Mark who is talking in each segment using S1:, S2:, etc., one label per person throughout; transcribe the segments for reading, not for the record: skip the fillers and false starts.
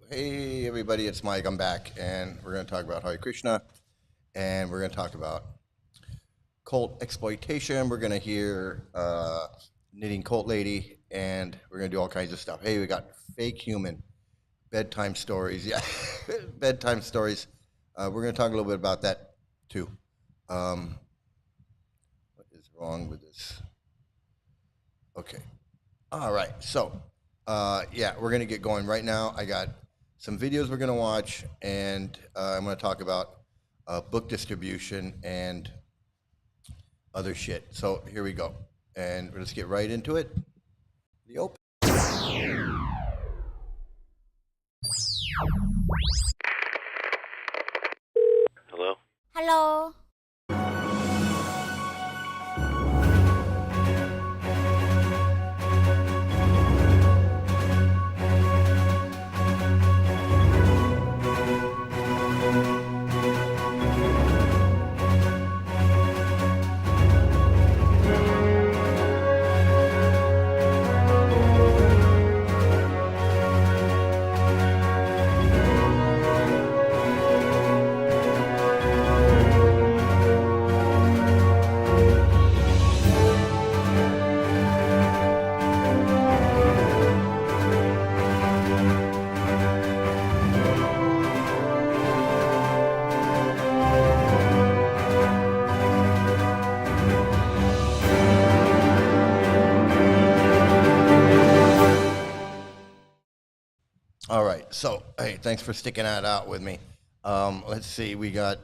S1: Hey everybody, it's Mike. I'm back, and we're going to talk about Hare Krishna, and we're going to talk about cult exploitation. We're going to hear knitting cult lady, and we're going to do all kinds of stuff. Hey, we got fake human bedtime stories. Yeah, bedtime stories. We're going to talk a little bit about that too. What is wrong with this? Okay. All right. So, yeah, we're going to get going right now. I got some videos we're going to watch, and I'm going to talk about book distribution and other shit. So, here we go. And let's get right into it. The open.
S2: Hello?
S3: Hello.
S1: All right. So, hey, thanks for sticking that out with me. Let's see. We got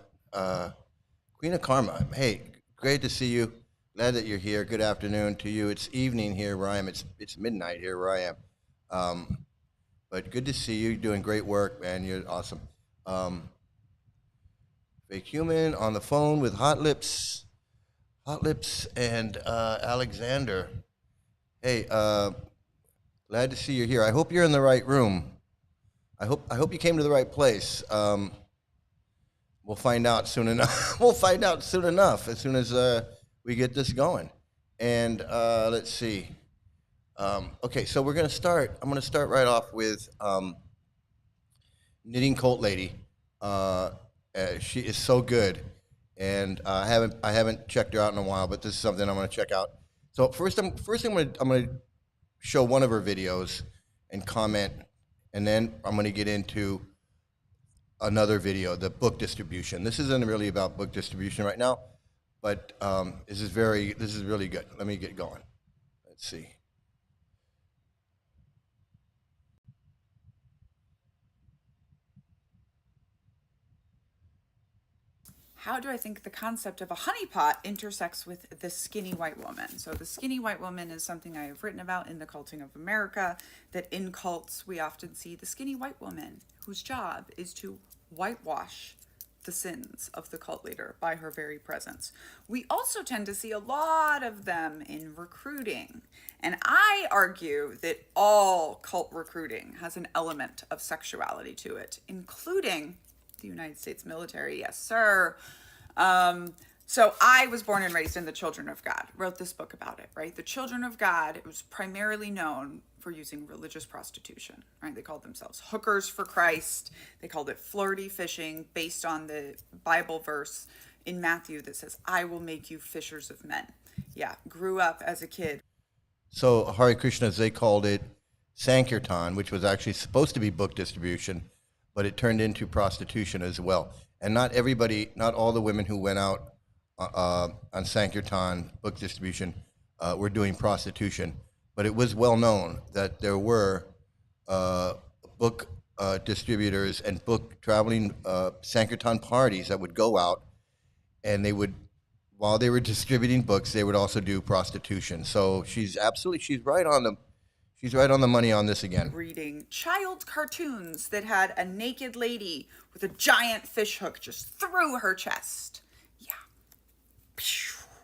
S1: Queen of Karma. Hey, great to see you. Glad that you're here. Good afternoon to you. It's evening here where I am. It's midnight here where I am. But good to see you. You're doing great work, man. You're awesome. Fake Human on the phone with Hot Lips and Alexander. Hey, glad to see you here. I hope you're in the right room. I hope you came to the right place. We'll find out soon enough. We'll find out soon enough as soon as we get this going. And let's see. Okay, so we're gonna start. I'm gonna start right off with knitting cult lady. She is so good, and I haven't checked her out in a while, but this is something I'm gonna check out. So first I'm gonna show one of her videos and comment, and then I'm gonna get into another video, the book distribution. This isn't really about book distribution right now, but this is really good. Let me get going. Let's see.
S4: How do I think the concept of a honeypot intersects with the skinny white woman? So the skinny white woman is something I have written about in the Culting of America, that in cults we often see the skinny white woman whose job is to whitewash the sins of the cult leader by her very presence. We also tend to see a lot of them in recruiting. And I argue that all cult recruiting has an element of sexuality to it, including the United States military. Yes, sir. So I was born and raised in the Children of God, wrote this book about it, right? The Children of God, it was primarily known for using religious prostitution, right? They called themselves hookers for Christ. They called it flirty fishing based on the Bible verse in Matthew that says, I will make you fishers of men. Yeah, grew up as a kid.
S1: So Hare Krishnas, they called it Sankirtan, which was actually supposed to be book distribution, but it turned into prostitution as well. And not all the women who went out on Sankirtan book distribution were doing prostitution. But it was well known that there were book distributors and book traveling Sankirtan parties that would go out, and they would, while they were distributing books, they would also do prostitution. So she's right on the money on this again.
S4: Reading child cartoons that had a naked lady with a giant fish hook just through her chest. Yeah.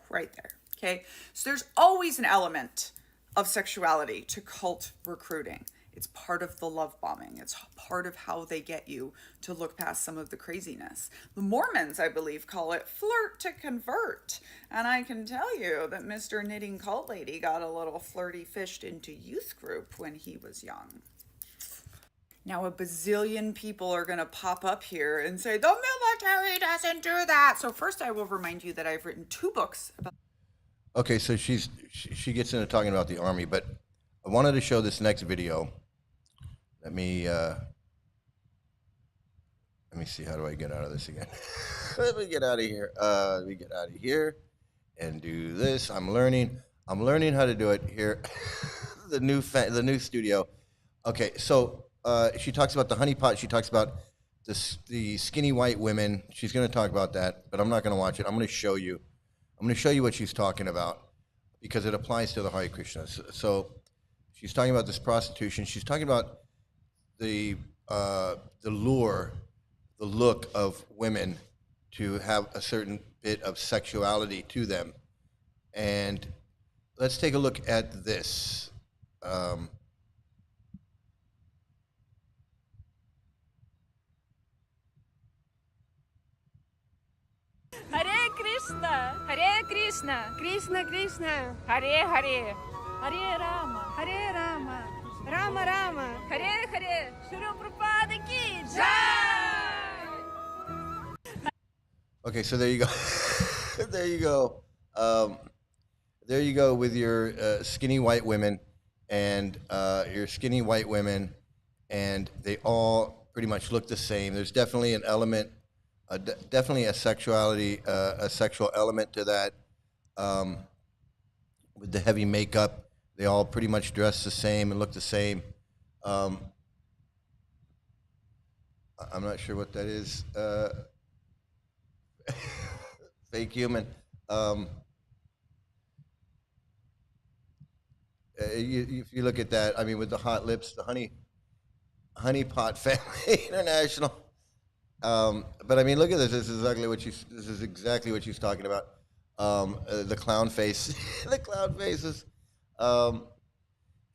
S4: Right there. Okay. So there's always an element of sexuality to cult recruiting. It's part of the love bombing. It's part of how they get you to look past some of the craziness. The Mormons, I believe, call it flirt to convert. And I can tell you that Mr. Knitting Cult Lady got a little flirty fished into youth group when he was young. Now, a bazillion people are going to pop up here and say, the military doesn't do that. So, first, I will remind you that I've written 2 books about.
S1: Okay, so she gets into talking about the army, but I wanted to show this next video. Let me see. How do I get out of this again? Let me get out of here. Let me get out of here and do this. I'm learning how to do it here. the new studio. Okay, so she talks about the honeypot. She talks about the skinny white women. She's going to talk about that, but I'm not going to watch it. I'm going to show you. I'm going to show you what she's talking about because it applies to the Hare Krishnas. So she's talking about this prostitution. She's talking about the lure, the look of women to have a certain bit of sexuality to them. And let's take a look at this.
S2: Hare Krishna, Hare Krishna,
S3: Krishna Krishna,
S2: Hare Hare, Hare Rama,
S3: Hare Rama, Rama Rama,
S2: Hare Hare, Shri Prabhupada ki jai.
S1: Okay, so there you go. There you go. There you go with your skinny white women and your skinny white women, and they all pretty much look the same. There's definitely an element, definitely a sexual element to that. With the heavy makeup, they all pretty much dress the same and look the same. I'm not sure what that is. Fake human. If you look at that, I mean, with the hot lips, the honeypot family international. But I mean, look at this. This is exactly what she's talking about. The clown face, the clown faces. And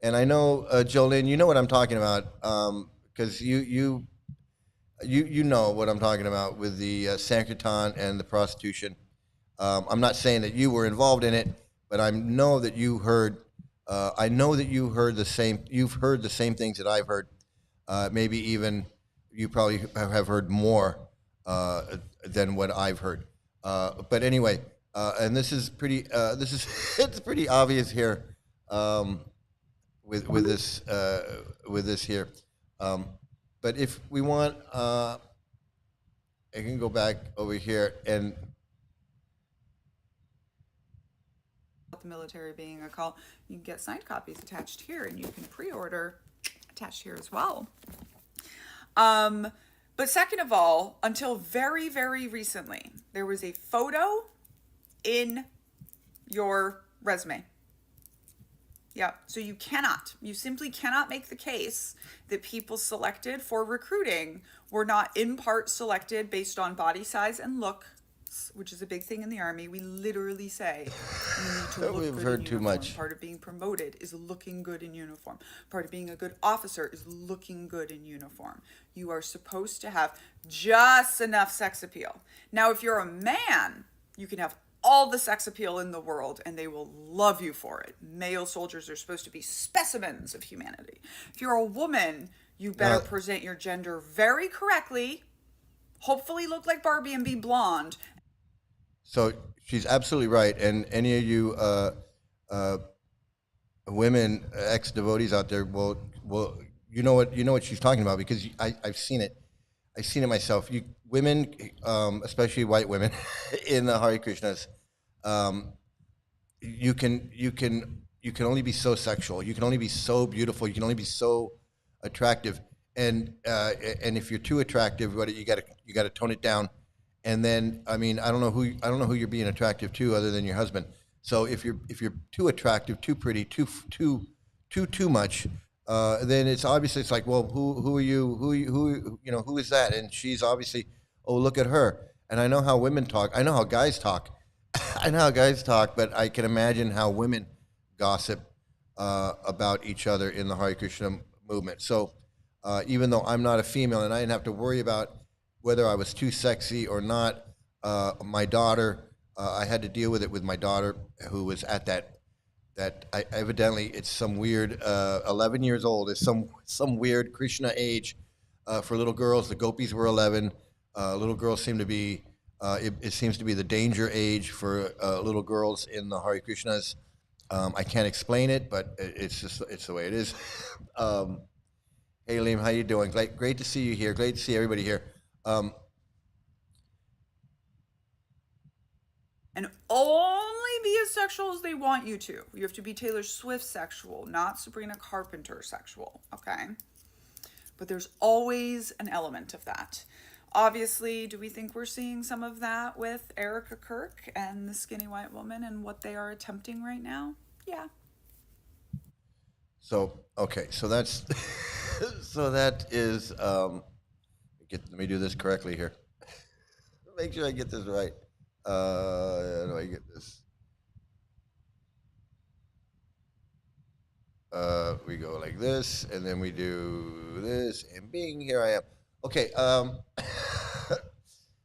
S1: I know, Jolene, you know what I'm talking about, because you know what I'm talking about with the Sankirtan and the prostitution. I'm not saying that you were involved in it, but I know that you heard. I know that you heard the same. You've heard the same things that I've heard. Maybe even you probably have heard more than what I've heard. But anyway, and this is pretty. It's pretty obvious here with this here. But if we want, I can go back over here and.
S4: The military being a cult, you can get signed copies attached here, and you can pre-order attached here as well. But second of all, until very, very recently, there was a photo in your resume. Yeah, so you simply cannot make the case that people selected for recruiting were not in part selected based on body size and look, which is a big thing in the Army. We literally say you need to look
S1: We've
S4: good
S1: heard
S4: in
S1: too
S4: uniform.
S1: much.
S4: Part of being promoted is looking good in uniform. Part of being a good officer is looking good in uniform. You are supposed to have just enough sex appeal. Now, if you're a man, you can have all the sex appeal in the world and they will love you for it. Male soldiers are supposed to be specimens of humanity. If you're a woman, you better present your gender very correctly, hopefully look like Barbie and be blonde.
S1: So she's absolutely right. And any of you women, ex-devotees out there, will you know what she's talking about, because I've seen it. I've seen it myself. You women, especially white women, in the Hare Krishnas, you can only be so sexual. You can only be so beautiful. You can only be so attractive. And if you're too attractive, you got to tone it down. And then, I mean, I don't know who you're being attractive to other than your husband. So if you're too attractive, too pretty, too much, then it's obviously, it's like, well, who are you? Who is that? And she's obviously, oh, look at her. And I know how women talk. I know how guys talk. But I can imagine how women gossip about each other in the Hare Krishna movement. So even though I'm not a female and I didn't have to worry about whether I was too sexy or not, my daughter, I had to deal with it with my daughter, who was at that that evidently it's some weird 11 years old. It's some weird Krishna age for little girls. The gopis were 11. Little girls seem to be. It seems to be the danger age for little girls in the Hare Krishnas. I can't explain it, but it's the way it is. Hey, Liam, how you doing? Great to see you here. Great to see everybody here.
S4: And only be as sexual as they want you to. You have to be Taylor Swift sexual, not Sabrina Carpenter sexual, okay? But there's always an element of that. Obviously, do we think we're seeing some of that with Erica Kirk and the skinny white woman and what they are attempting right now? Yeah.
S1: So, okay, so that's, so that is, let me do this correctly here. Make sure I get this right. How do I get this? We go like this, and then we do this, and bing, here I am. Okay,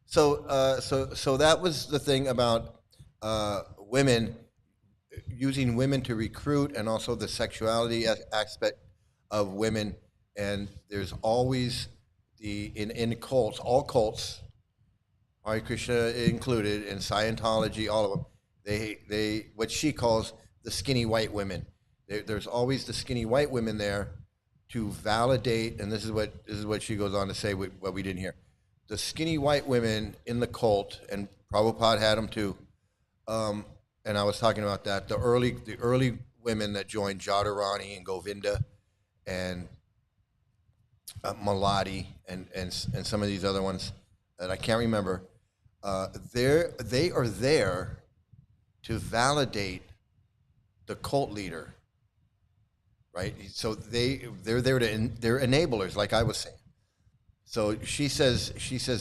S1: so that was the thing about women, using women to recruit, and also the sexuality aspect of women. And there's always in cults, all cults, Hare Krishna included, and Scientology, all of them, they what she calls the skinny white women. There's always the skinny white women there to validate, and this is what she goes on to say, what we didn't hear. The skinny white women in the cult, and Prabhupada had them too, and I was talking about that, the early women that joined Jadharani and Govinda and Maladi and some of these other ones that I can't remember, they are there to validate the cult leader, right? So they're there they're enablers, like I was saying. So she says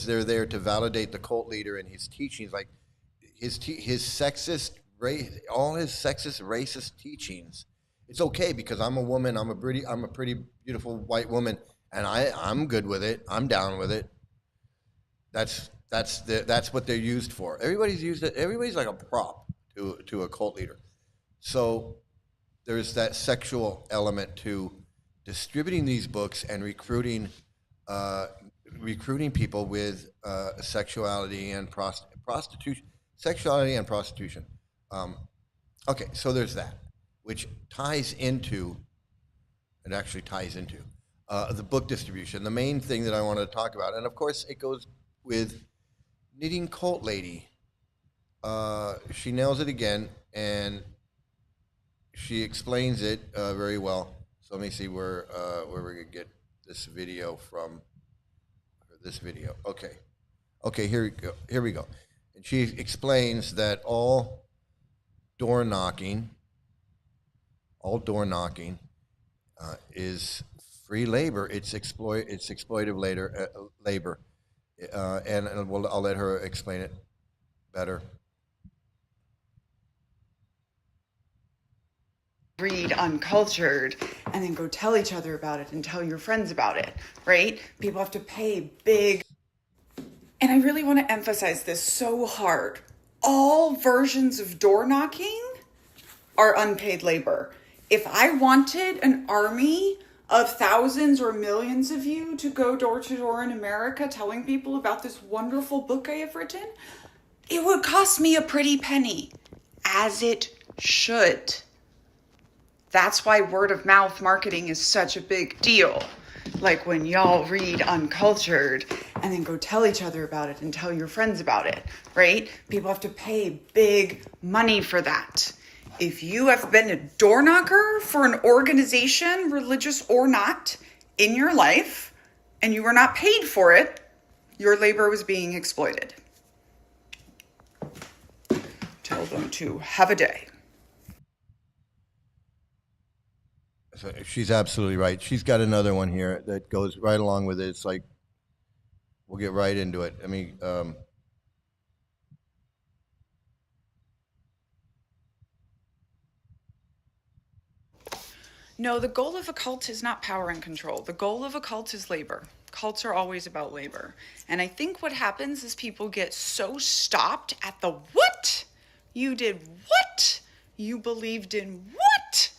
S1: they're there to validate the cult leader and his teachings, like his sexist all his sexist, racist teachings. It's okay because I'm a woman. I'm a pretty beautiful white woman, and I'm good with it. I'm down with it. That's what they're used for. Everybody's like a prop to a cult leader. So there's that sexual element to distributing these books and recruiting people with sexuality and prostitution. Sexuality and prostitution. Okay, so there's that, which ties into the book distribution. The main thing that I wanted to talk about, and of course it goes with Knitting Cult Lady. She nails it again, and she explains it very well. So let me see where we're gonna get this video from. Okay, here we go. And she explains that all door knocking is free labor. It's exploitive labor, and I'll let her explain it better.
S4: Read uncultured and then go tell each other about it and tell your friends about it, right? People have to pay big. And I really want to emphasize this so hard. All versions of door knocking are unpaid labor. If I wanted an army of thousands or millions of you to go door to door in America telling people about this wonderful book I have written, it would cost me a pretty penny, as it should. That's why word of mouth marketing is such a big deal. Like when y'all read Uncultured and then go tell each other about it and tell your friends about it, right? People have to pay big money for that. If you have been a door knocker for an organization, religious or not, in your life, and you were not paid for it, your labor was being exploited. Tell them to have a day.
S1: So she's absolutely right. She's got another one here that goes right along with it. It's like, we'll get right into it. I mean,
S4: No, the goal of a cult is not power and control. The goal of a cult is labor. Cults are always about labor. And I think what happens is people get so stopped at the what? You did what? You believed in what?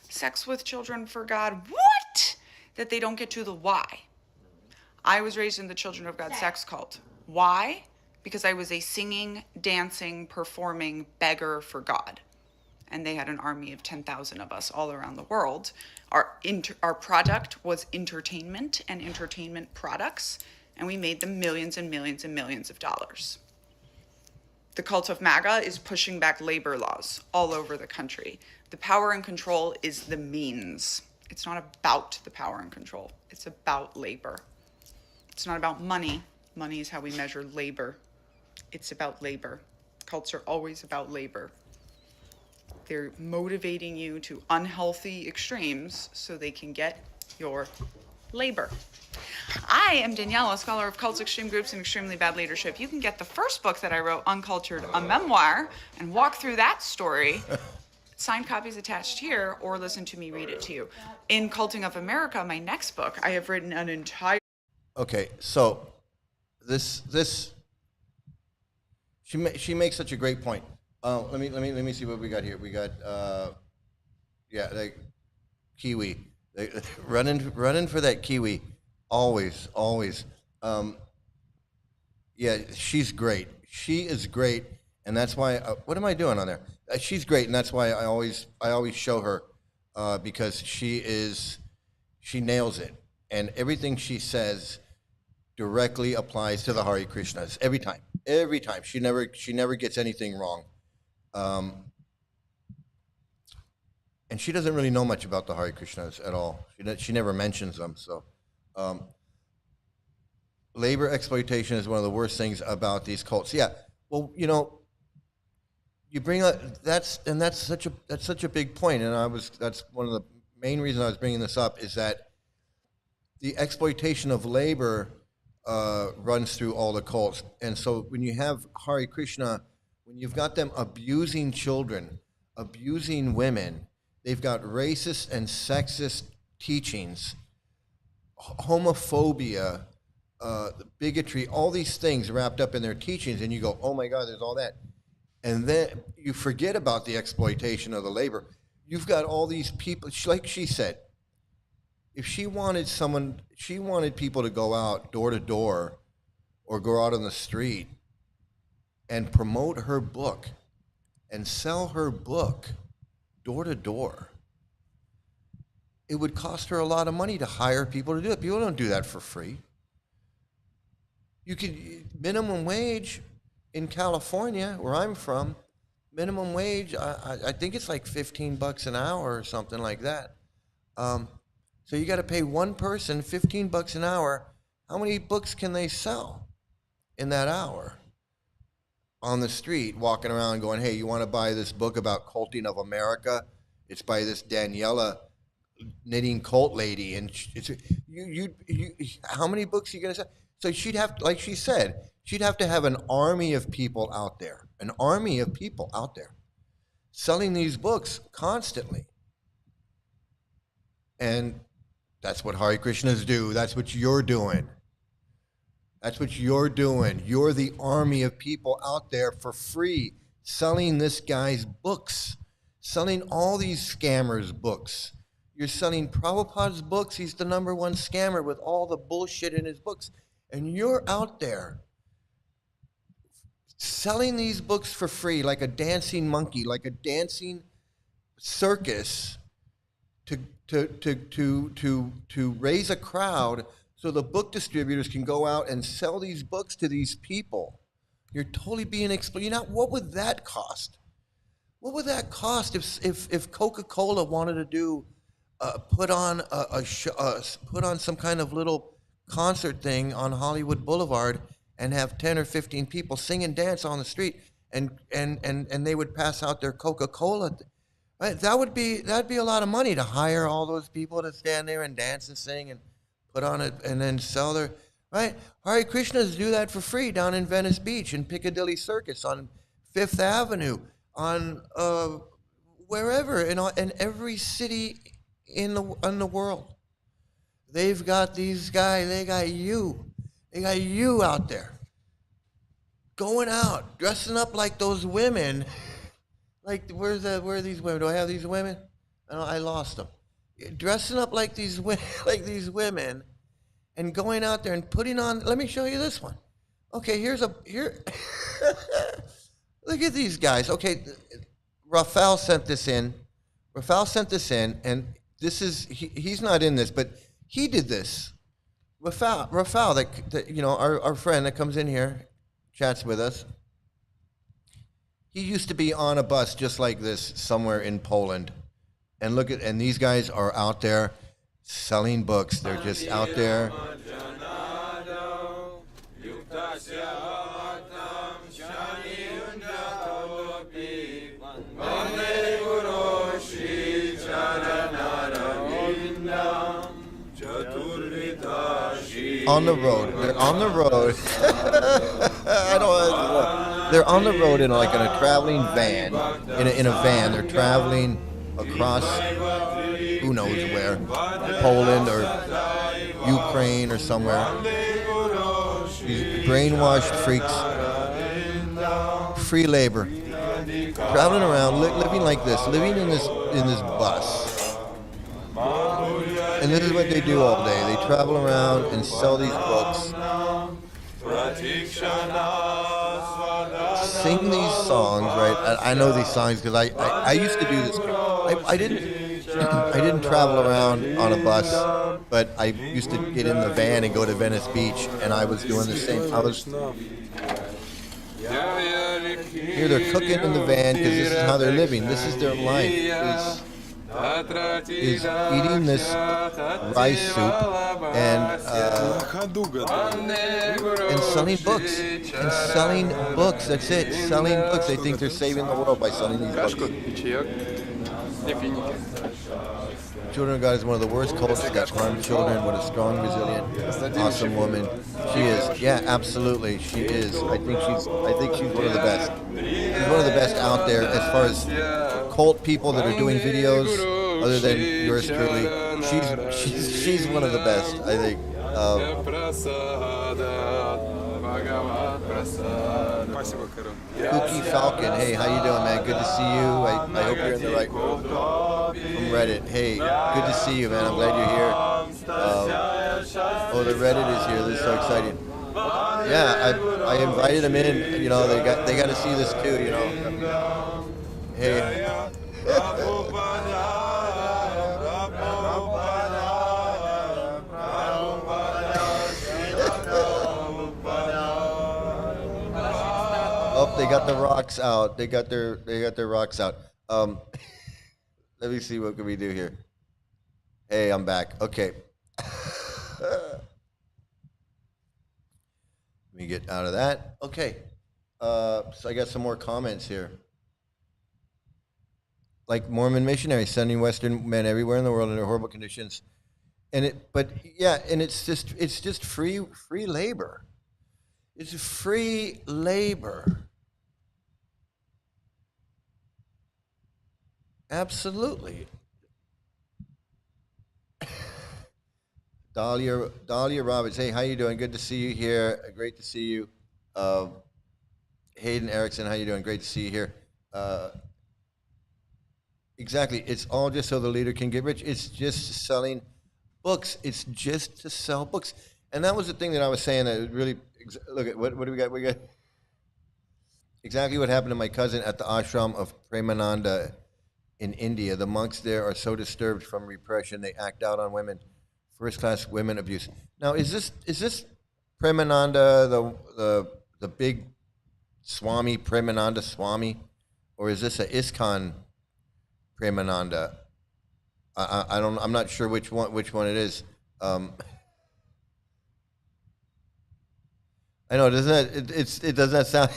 S4: Sex with children for God. What? That they don't get to the why. I was raised in the Children of God sex cult. Why? Because I was a singing, dancing, performing beggar for God. And they had an army of 10,000 of us all around the world. Our product was entertainment and entertainment products, and we made them millions and millions and millions of dollars. The cult of MAGA is pushing back labor laws all over the country. The power and control is the means. It's not about the power and control. It's about labor. It's not about money. Money is how we measure labor. It's about labor. Cults are always about labor. They're motivating you to unhealthy extremes so they can get your labor. I am Danielle, a scholar of cults, extreme groups, and extremely bad leadership. You can get the first book that I wrote, Uncultured, a memoir, and walk through that story. Signed copies attached here, or listen to me read it to you. In Culting of America, my next book, I have written an entire...
S1: Okay, so she makes such a great point. Let me see what we got here. We got like kiwi. Running for that kiwi, always. Yeah, she's great. She is great, and that's why. What am I doing on there? She's great, and that's why I always show her because she nails it, and everything she says directly applies to the Hare Krishnas every time. She never gets anything wrong. And she doesn't really know much about the Hare Krishnas at all. She never mentions them. So, labor exploitation is one of the worst things about these cults. Yeah, well, you bring up that's such a big point, and that's one of the main reasons I was bringing this up is that the exploitation of labor runs through all the cults, and so when you have Hare Krishna, when you've got them abusing children, abusing women. They've got racist and sexist teachings, homophobia, bigotry, all these things wrapped up in their teachings, and you go, oh my God, there's all that. And then you forget about the exploitation of the labor. You've got all these people, like she said, if she wanted people to go out door to door or go out on the street and promote her book and sell her book door to door. It would cost her a lot of money to hire people to do it. People don't do that for free. You could, minimum wage in California, where I'm from, minimum wage, I think it's like $15 an hour or something like that. So you got to pay one person $15 an hour. How many books can they sell in that hour? On the street, walking around going, hey, you want to buy this book about culting of America? It's by this Daniela knitting cult lady. And it's, how many books are you going to sell? So she'd have, like she said, she'd have to have an army of people out there, selling these books constantly. And that's what Hare Krishnas do. That's what you're doing. You're the army of people out there for free, selling this guy's books, selling all these scammers' books. You're selling Prabhupada's books. He's the #1 scammer with all the bullshit in his books. And you're out there selling these books for free like a dancing monkey, like a dancing circus to raise a crowd so the book distributors can go out and sell these books to these people. You're totally being exploited. What would that cost? What would that cost if Coca-Cola wanted to do put on some kind of little concert thing on Hollywood Boulevard and have 10 or 15 people sing and dance on the street and they would pass out their Coca-Cola. Right? That'd be a lot of money to hire all those people to stand there and dance and sing and put on it and then sell their, right? Hare Krishnas do that for free down in Venice Beach, in Piccadilly Circus, on Fifth Avenue, on wherever, in every city in the world. They've got these guys, they got you out there, going out, dressing up like those women Like, where are these women? Do I have these women? I lost them. Dressing up like these like these women, and going out there and putting on. Let me show you this one. Okay, here. Look at these guys. Okay, Rafael sent this in. And this is he's not in this, but he did this. Rafael, that our friend that comes in here, chats with us. He used to be on a bus just like this somewhere in Poland, and these guys are out there selling books. They're just out there. On the road. They're on the road. They're on the road in a traveling van. In a van. They're traveling across who knows where. Poland or Ukraine or somewhere. These brainwashed freaks. Free labor. Traveling around, living like this, living in this bus. And this is what they do all day. They travel around and sell these books, sing these songs, right? I know these songs because I used to do this. I didn't travel around on a bus, but I used to get in the van and go to Venice Beach, and I was doing the same. Here they're cooking in the van because this is how they're living. This is their life. Is eating this rice soup and selling books. That's it. Selling books. They think they're saving the world by selling these books. Children of God is one of the worst cults that harm children. What a strong, resilient, awesome woman she is. Yeah, absolutely, she is. I think she's one of the best. She's one of the best out there as far as cult people that are doing videos, other than yours truly. She's one of the best, I think. Cookie Falcon, hey, how you doing, man? Good to see you. I hope you're in the right room. From Reddit, hey, good to see you, man. I'm glad you're here. The Reddit is here. This is so exciting. Yeah, I invited them in. You know, they got to see this too. You know, hey. Oh, they got the rocks out. They got their rocks out. Let me see, what can we do here? Hey, I'm back. Okay. Let me get out of that. Okay. So I got some more comments here. Like Mormon missionaries sending Western men everywhere in the world under horrible conditions, and it's just free labor. It's free labor. Absolutely. Dahlia Roberts, hey, how you doing? Good to see you here. Great to see you. Hayden Erickson, how you doing? Great to see you here. Exactly. It's all just so the leader can get rich. It's just selling books. It's just to sell books. And that was the thing that I was saying that really, look at, what do we got? We got exactly what happened to my cousin at the ashram of Premananda in India. The monks there are so disturbed from repression, they act out on women. First-class women abuse. Now, is this Premananda, the big Swami, Premananda Swami, or is this a ISKCON Premananda? I'm not sure which one it is. I know it doesn't sound.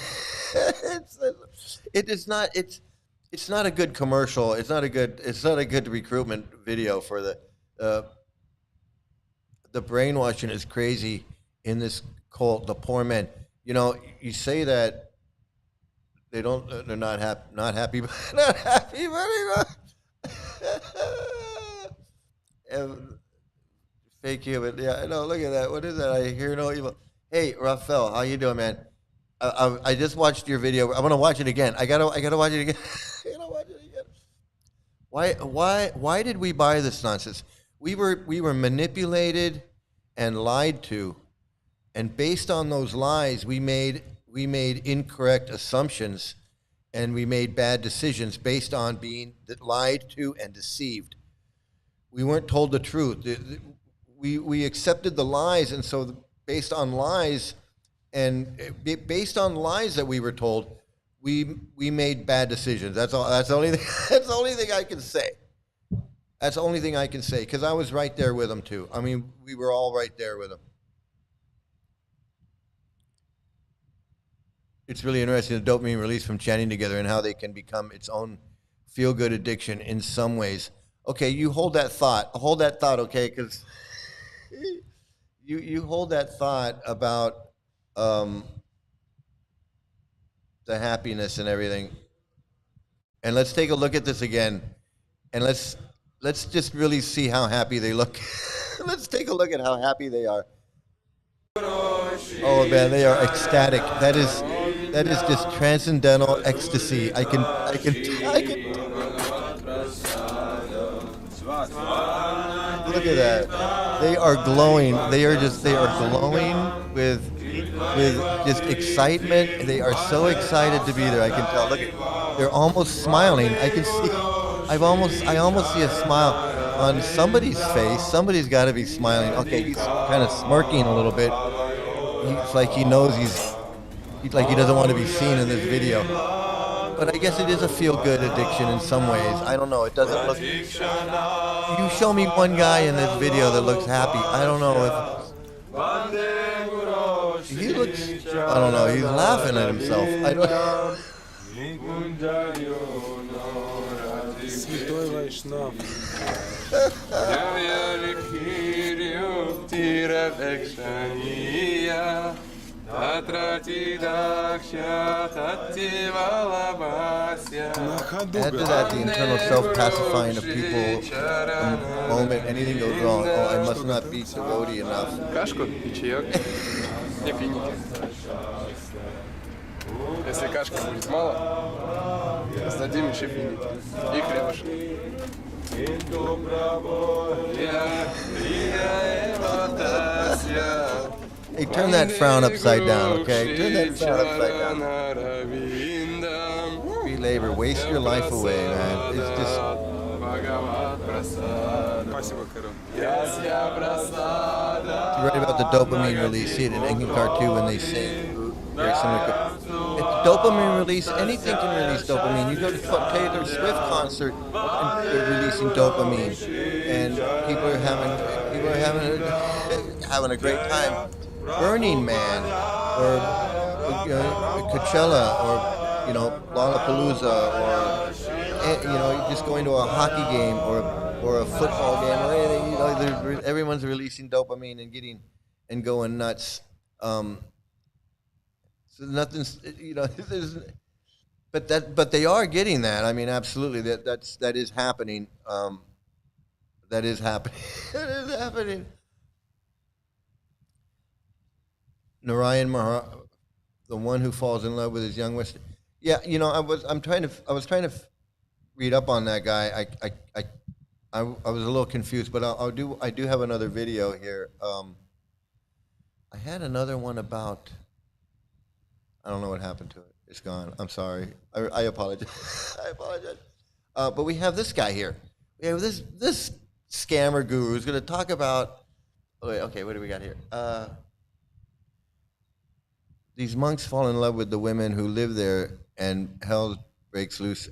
S1: It's not a good commercial. It's not a good recruitment video for the brainwashing is crazy in this cult. The poor men. You know, you say that they're not happy, but fake human. Yeah, I know. Look at that. What is that? I hear no evil. Hey, Rafael, how you doing, man? I just watched your video. I'm gonna watch it again. I gotta watch it again. Why did we buy this nonsense? We were manipulated and lied to, and based on those lies, we made incorrect assumptions, and we made bad decisions based on being lied to and deceived. We weren't told the truth. We accepted the lies, and so based on lies, and based on lies that we were told, we made bad decisions. That's all. That's the only thing. That's the only thing I can say. That's the only thing I can say, because I was right there with them too. I mean, we were all right there with them. It's really interesting, the dopamine release from chanting together and how they can become its own feel-good addiction in some ways. Okay, you hold that thought. Hold that thought, okay? Because you hold that thought about the happiness and everything. And let's take a look at this again. And let's just really see how happy they look. Let's take a look at how happy they are. Oh man, they are ecstatic. That is just transcendental ecstasy. I can. Look at that. They are glowing. They are glowing with just excitement. They are so excited to be there. I can tell. Look at, they're almost smiling. I can see. I almost see a smile on somebody's face. Somebody's got to be smiling. Okay, he's kind of smirking a little bit. It's like he knows he's like he doesn't want to be seen in this video. But I guess it is a feel-good addiction in some ways. I don't know. It doesn't look. You show me one guy in this video that looks happy. I don't know if he looks. I don't know. He's laughing at himself. I don't.
S5: Add to
S1: that the internal self-pacifying of people the moment anything goes wrong. Oh, I must not be devotee enough.
S5: Кашку и чаек, и финики. Если кашки будет мало, сдадим еще финики и хлебушек.
S1: Hey, turn that frown upside down, okay? Turn that frown upside down. Free labor, waste your life away, man. It's just. You're right about the dopamine release. See it in Enkinkar too when they sing. Very similar. It's dopamine release. Anything can release dopamine. You go to Taylor Swift concert and they're releasing dopamine, and people are having a great time. Burning Man, or Coachella, or Lollapalooza, or just going to a hockey game or a football game or anything. Everyone's releasing dopamine and going nuts. So nothing's but they are getting that. I mean, absolutely, that is happening. That is happening. That is happening. Narayan Mahar, the one who falls in love with his young Western. Yeah, I was trying to read up on that guy. I was a little confused, but I do have another video here. I had another one about. I don't know what happened to it. It's gone. I'm sorry. I apologize. I apologize. But we have this guy here. We have this scammer guru who's going to talk about. Okay, what do we got here? These monks fall in love with the women who live there, and hell breaks loose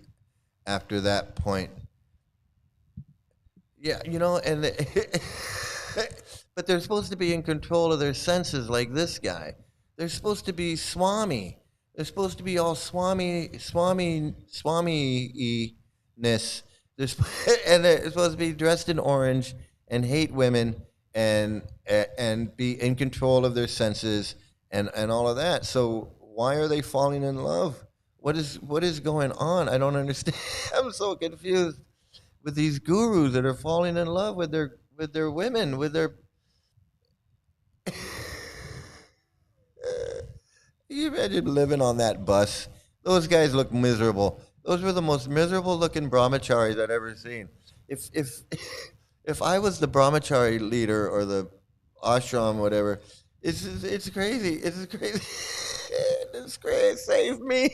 S1: after that point. Yeah, and but they're supposed to be in control of their senses, like this guy. They're supposed to be Swami. They're supposed to be all Swami-ness. And they're supposed to be dressed in orange and hate women and be in control of their senses and all of that. So why are they falling in love? What is going on? I don't understand. I'm so confused with these gurus that are falling in love with their women, with their. Can you imagine living on that bus? Those guys look miserable. Those were the most miserable looking brahmacharis I'd ever seen. If if I was the brahmachari leader or the ashram, whatever, it's crazy. It's crazy. It's crazy. Save me.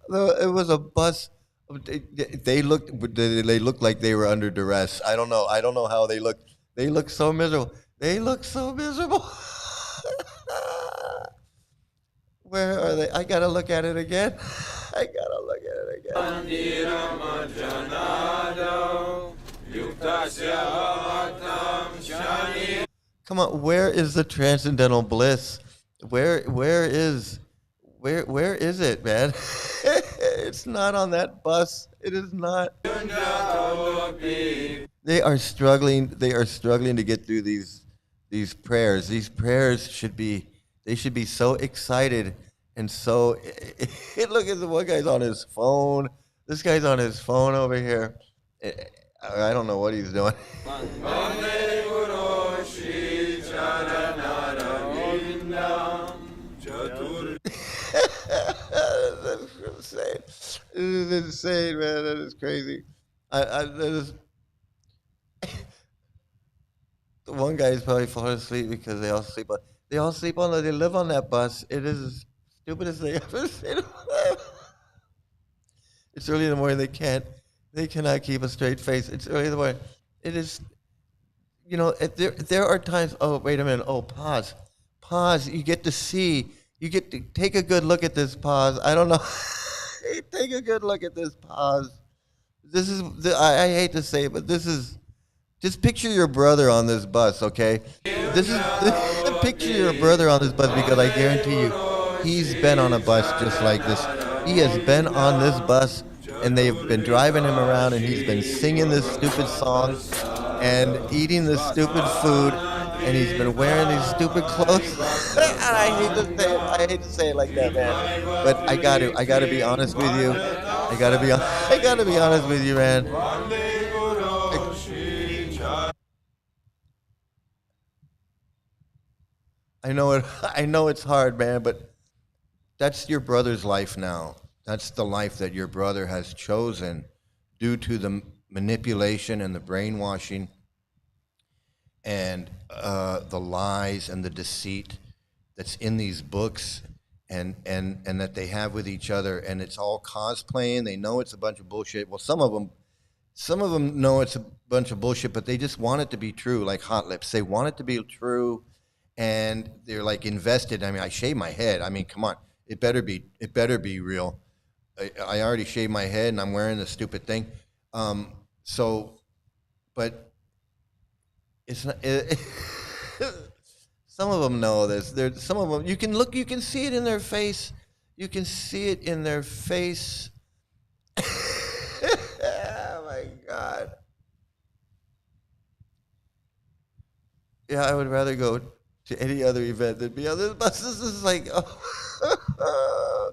S1: It was a bus. They looked like they were under duress. I don't know. I don't know how they looked. They look so miserable. They look so miserable. Where are they? I gotta look at it again. I gotta look at it again. Come on, where is the transcendental bliss? Where is it, man? It's not on that bus. It is not. They are struggling to get through these prayers. These prayers should be so excited and so look at the one guy's on his phone. This guy's on his phone over here. I don't know what he's doing. That's insane. This is insane, man. That is crazy. That is. The one guy is probably falling asleep because they all sleep on. They live on that bus. It is the stupidest thing I've ever seen. It's early in the morning. They cannot keep a straight face. It's early in the morning. It is. There are times. Oh, wait a minute. Oh, pause. You get to see. You get to take a good look at this pause. I don't know. Take a good look at this pause. This is. I hate to say it, but this is. Just picture your brother on this bus, okay? Picture your brother on this bus because I guarantee you, he's been on a bus just like this. He has been on this bus, and they've been driving him around, and he's been singing this stupid song and eating this stupid food, and he's been wearing these stupid clothes. And I hate to say it like that, man. But I gotta be honest with you. I gotta be honest with you, man. I know it's hard, man, but that's your brother's life now. That's the life that your brother has chosen due to the manipulation and the brainwashing and the lies and the deceit that's in these books and that they have with each other, and it's all cosplaying. They know it's a bunch of bullshit. Well, some of them know it's a bunch of bullshit, but they just want it to be true, like Hot Lips. They want it to be true. And they're like invested. I mean, I shave my head. I mean, come on, it better be real. I already shaved my head, and I'm wearing this stupid thing. But it's not. Some of them know this. Some of them. You can see it in their face. You can see it in their face. Oh my God. Yeah, I would rather go to any other event than be on this bus. This is like, oh.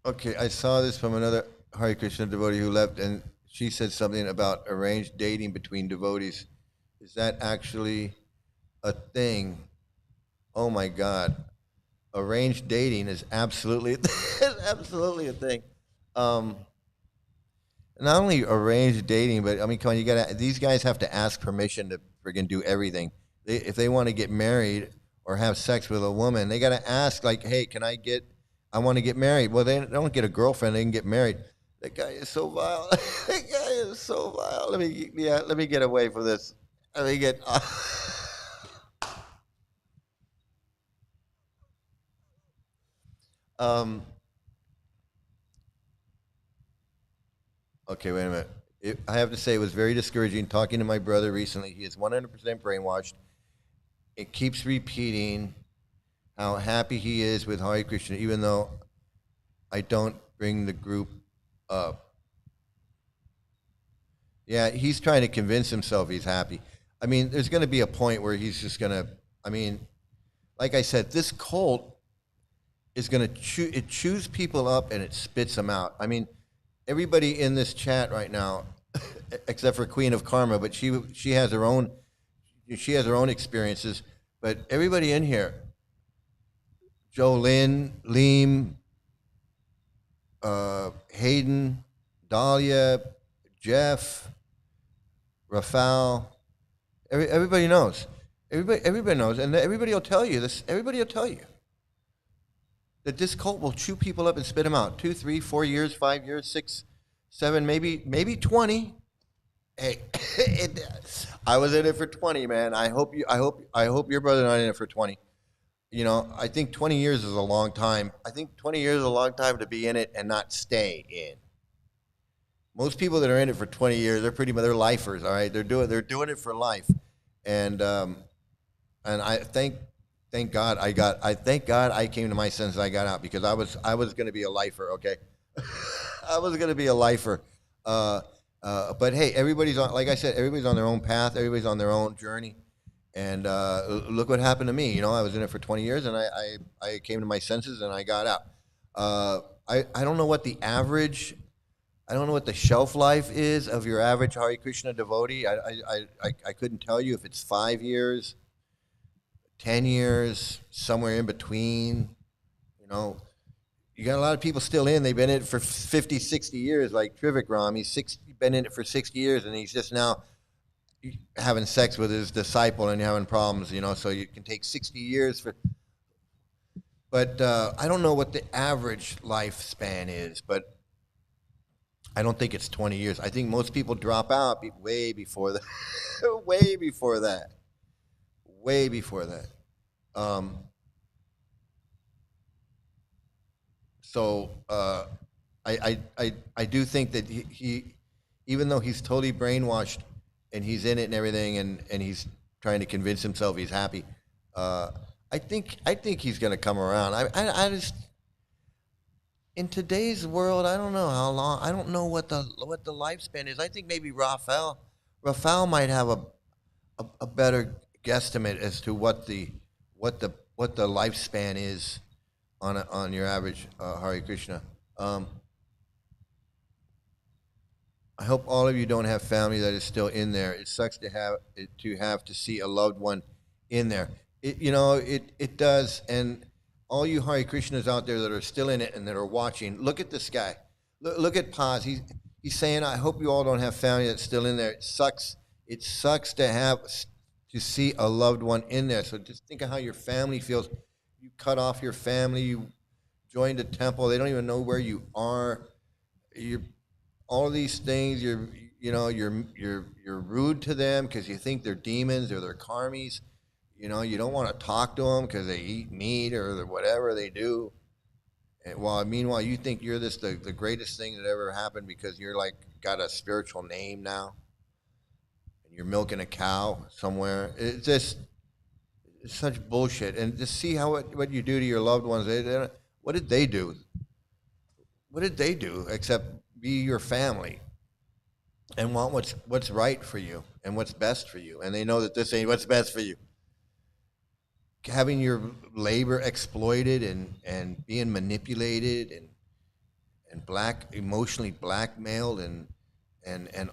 S1: Okay, I saw this from another Hare Krishna devotee who left, and she said something about arranged dating between devotees. Is that actually a thing? Oh my God. Arranged dating is absolutely a thing. Not only arranged dating, but I mean, come on, these guys have to ask permission to friggin' do everything. If they want to get married or have sex with a woman, they got to ask, like, hey, I want to get married. Well, they don't get a girlfriend, they can get married. That guy is so vile. That guy is so vile. Let me get away from this. Let me get. Okay, wait a minute. I have to say it was very discouraging talking to my brother recently. He is 100% brainwashed. It keeps repeating how happy he is with Hare Krishna, even though I don't bring the group up. Yeah, he's trying to convince himself he's happy. I mean, there's going to be a point where he's just going to, I mean, like I said, this cult is going to it chews people up and it spits them out. I mean, everybody in this chat right now, except for Queen of Karma, but she has her own experiences. But everybody in here, Jolynn, Liam, Hayden, Dahlia, Jeff, Rafael. Everybody knows. Everybody knows, and everybody will tell you this. Everybody will tell you that this cult will chew people up and spit them out. 2, 3, 4 years, 5 years, 6, 7, maybe 20. Hey, I was in it for 20, man. I hope your brother not in it for 20. You know, I think 20 years is a long time. I think 20 years is a long time to be in it and not stay in. Most people that are in it for 20 years, they're lifers, all right? They're doing it for life. And I thank God I came to my senses. I got out because I was going to be a lifer, okay? I was going to be a lifer. But hey, everybody's on, like I said, everybody's on their own path. Everybody's on their own journey. And look what happened to me. You know, I was in it for 20 years, and I came to my senses, and I got out. I don't know what the average, I don't know what the shelf life is of your average Hare Krishna devotee. I couldn't tell you if it's 5 years, 10 years, somewhere in between. You know, you got a lot of people still in. They've been in it for 50, 60 years, like Trivikram. He's been in it for 60 years, and he's just now having sex with his disciple and having problems, you know, so you can take 60 years for, but I don't know what the average lifespan is, but I don't think it's 20 years. I think most people drop out way before that, way before that. So I do think that he even though he's totally brainwashed and he's in it and everything, and he's trying to convince himself he's happy. I think he's going to come around. I just, in today's world, I don't know how long. I don't know what the lifespan is. I think maybe Rafael might have a better guesstimate as to what the lifespan is on your average Hare Krishna. I hope all of you don't have family that is still in there. It sucks to have to see a loved one in there. It does. And all you Hare Krishnas out there that are still in it and that are watching, look at this guy. Look at Paz. He's saying, I hope you all don't have family that's still in there. It sucks. It sucks to see a loved one in there. So just think of how your family feels. You cut off your family. You joined a temple. They don't even know where you are. All of these things, you're rude to them because you think they're demons or they're karmis. You know, you don't want to talk to them because they eat meat or whatever they do. And meanwhile, you think you're the greatest thing that ever happened because you're like got a spiritual name now, and you're milking a cow somewhere. It's such bullshit. And just see what you do to your loved ones. What did they do? What did they do except be your family and want what's right for you and what's best for you? And they know that this ain't what's best for you. Having your labor exploited and being manipulated and emotionally blackmailed and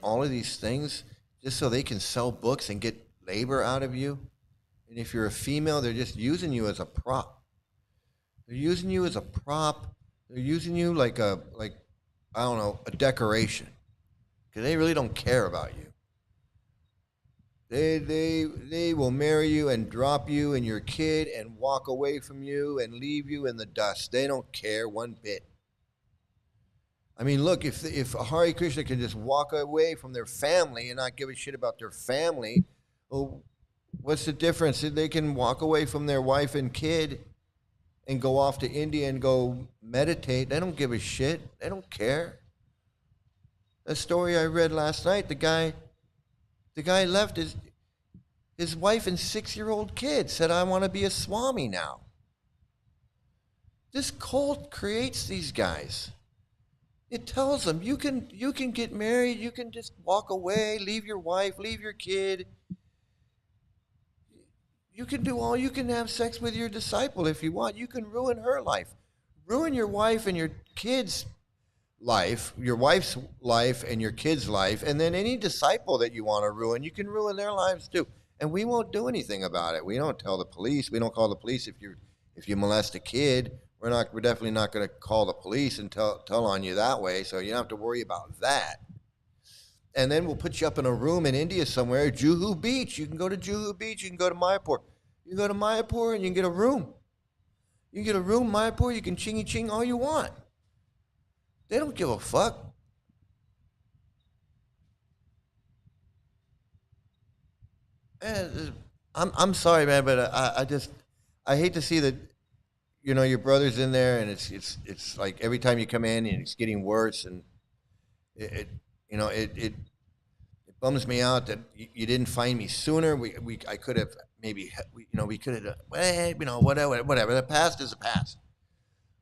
S1: all of these things just so they can sell books and get labor out of you. And if you're a female, they're just using you as a prop. They're using you as a prop. They're using you like I don't know, a decoration, because they really don't care about you. They will marry you and drop you and your kid and walk away from you and leave you in the dust. They don't care one bit. I mean, look, if Hare Krishna can just walk away from their family and not give a shit about their family, well, what's the difference? They can walk away from their wife and kid and go off to India and go meditate. They don't give a shit. They don't care. The story I read last night, the guy left his wife and 6-year-old kid, said, I want to be a Swami now. This cult creates these guys. It tells them you can get married, you can just walk away, leave your wife, leave your kid. You can have sex with your disciple if you want. You can ruin her life. Ruin your wife and your kid's life, your wife's life and your kid's life, and then any disciple that you want to ruin, you can ruin their lives too. And we won't do anything about it. We don't tell the police. We don't call the police If you molest a kid, we're definitely not going to call the police and tell on you that way. So you don't have to worry about that. And then we'll put you up in a room in India somewhere, Juhu Beach. You can go to Juhu Beach. You can go to Mayapur. You can go to Mayapur and you can get a room. You can get a room, Mayapur. You can chingy ching all you want. They don't give a fuck. And I'm sorry, man, but I hate to see that. You know, your brother's in there, and it's like every time you come in, and it's getting worse, and it bums me out that you didn't find me sooner. I could have maybe we could have whatever. The past is the past.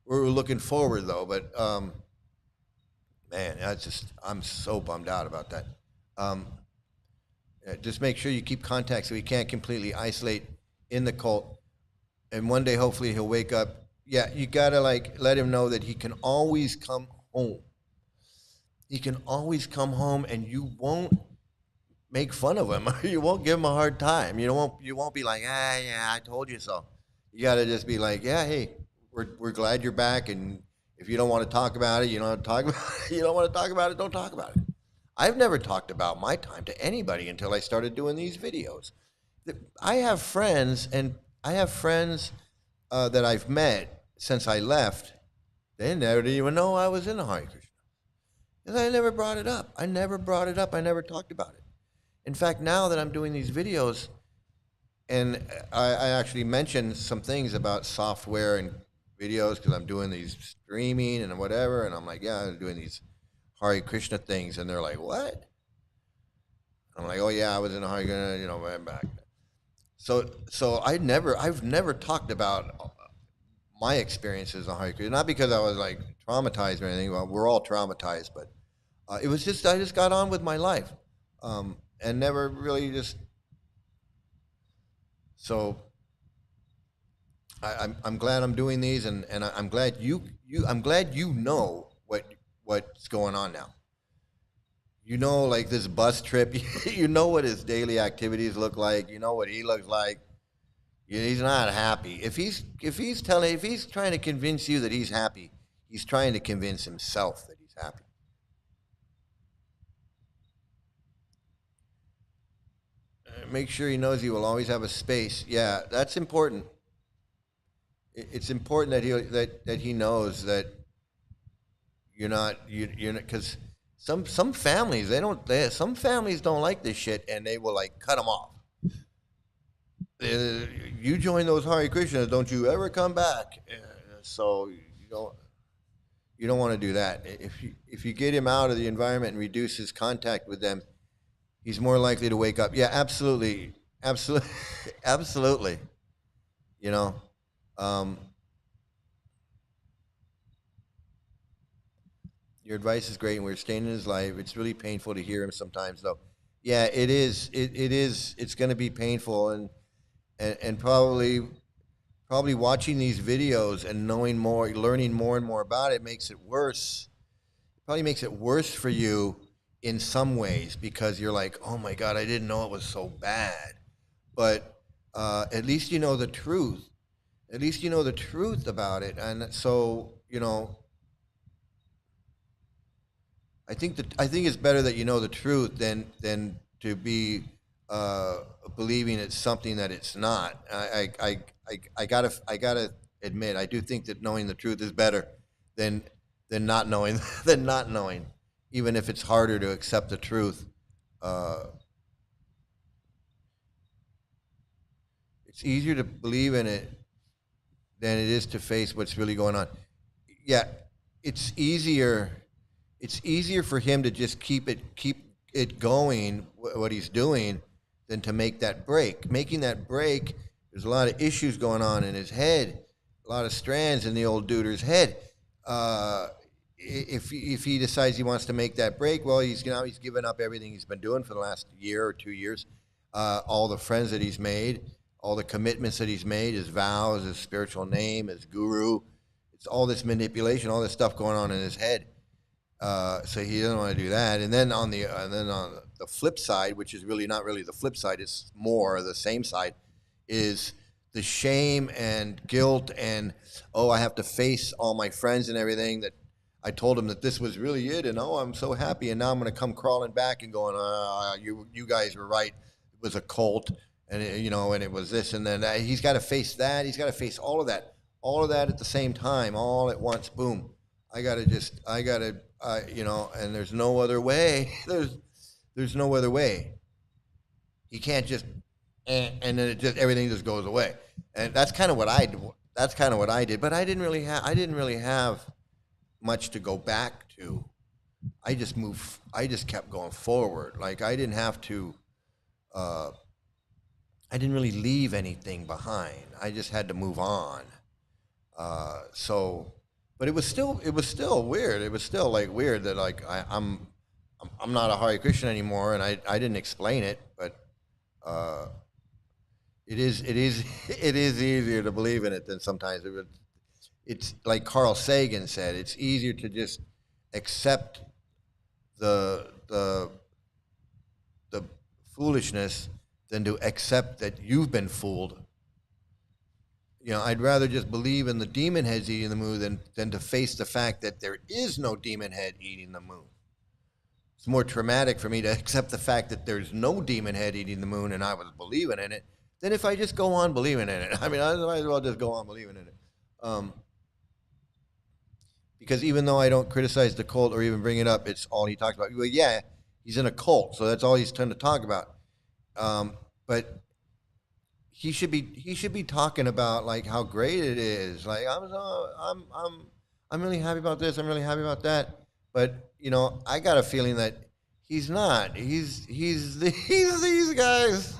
S1: We're looking forward though, but man, I'm so bummed out about that. Just make sure you keep contact so we can't completely isolate in the cult. And one day, hopefully, he'll wake up. Yeah, you gotta let him know that he can always come home. He can always come home, and you won't make fun of him. You won't give him a hard time. You won't be like, yeah, I told you so. You gotta just be like, yeah, hey, we're glad you're back, and if you don't want to talk about it, you don't talk about it. You don't want to talk about it, don't talk about it. I've never talked about my time to anybody until I started doing these videos. I have friends that I've met since I left. They never didn't even know I was in the Hare Krishna. And I never brought it up. I never talked about it. In fact, now that I'm doing these videos, and I actually mentioned some things about software and videos because I'm doing these streaming and whatever, and I'm like, yeah, I'm doing these Hare Krishna things, and they're like, what? I'm like, oh yeah, I was in the Hare Krishna, I'm back. So I've never talked about my experiences on Hare Krishna, not because I was like traumatized or anything. Well, we're all traumatized, but it was just I just got on with my life, and never really just. So I'm glad I'm doing these, and I'm glad I'm glad you know what's going on now. You know, like this bus trip, you know what his daily activities look like. You know what he looks like. He's not happy. If he's trying to convince you that he's happy, he's trying to convince himself that he's happy. Make sure he knows he will always have a space. Yeah, that's important. It's important that he knows that you're not because. Some families some families don't like this shit, and they will like cut them off. You join those Hare Krishnas, don't you ever come back. So you don't want to do that. If you get him out of the environment and reduce his contact with them, he's more likely to wake up. Yeah, absolutely, absolutely. Your advice is great, and we're staying in his life. It's really painful to hear him sometimes, though. Yeah, it is. It is. It's going to be painful, and probably watching these videos and knowing more, learning more and more about it makes it worse. It probably makes it worse for you in some ways because you're like, oh my God, I didn't know it was so bad. But at least you know the truth. At least you know the truth about it, and so I think it's better that you know the truth than to be believing it's something that it's not. I gotta admit, I do think that knowing the truth is better than not knowing even if it's harder to accept the truth. It's easier to believe in it than it is to face what's really going on. Yeah, it's easier for him to just keep it going, what he's doing, than to make that break. Making that break, there's a lot of issues going on in his head, a lot of strands in the old duder's head. If he decides he wants to make that break, well, he's given up everything he's been doing for the last year or 2 years, all the friends that he's made, all the commitments that he's made, his vows, his spiritual name, his guru. It's all this manipulation, all this stuff going on in his head. So he doesn't want to do that. And then on the flip side, which is really not really the flip side, it's more the same side, is the shame and guilt and, oh, I have to face all my friends and everything, that I told them that this was really it, and oh, I'm so happy, and now I'm going to come crawling back and going, you guys were right, it was a cult, and and it was this, and then he's got to face that, he's got to face all of that at the same time, all at once, boom. And there's no other way. There's no other way. He can't just, and then everything just goes away, and that's kind of what I did. But I didn't really have much to go back to. I just kept going forward. Like I didn't have to. I didn't really leave anything behind. I just had to move on. But it was still weird. It was still like weird that like I'm not a Hare Krishna anymore, and I didn't explain it, but it is easier to believe in it than sometimes it's like Carl Sagan said. It's easier to just accept the foolishness than to accept that you've been fooled. I'd rather just believe in the demon heads eating the moon than to face the fact that there is no demon head eating the moon. It's more traumatic for me to accept the fact that there's no demon head eating the moon and I was believing in it than if I just go on believing in it. I mean, I might as well just go on believing in it. Because even though I don't criticize the cult or even bring it up, it's all he talks about. Well, yeah, he's in a cult, so that's all he's trying to talk about. But he should be talking about like how great it is. Like I'm really happy about this. I'm really happy about that. But I got a feeling that he's not. He's these guys.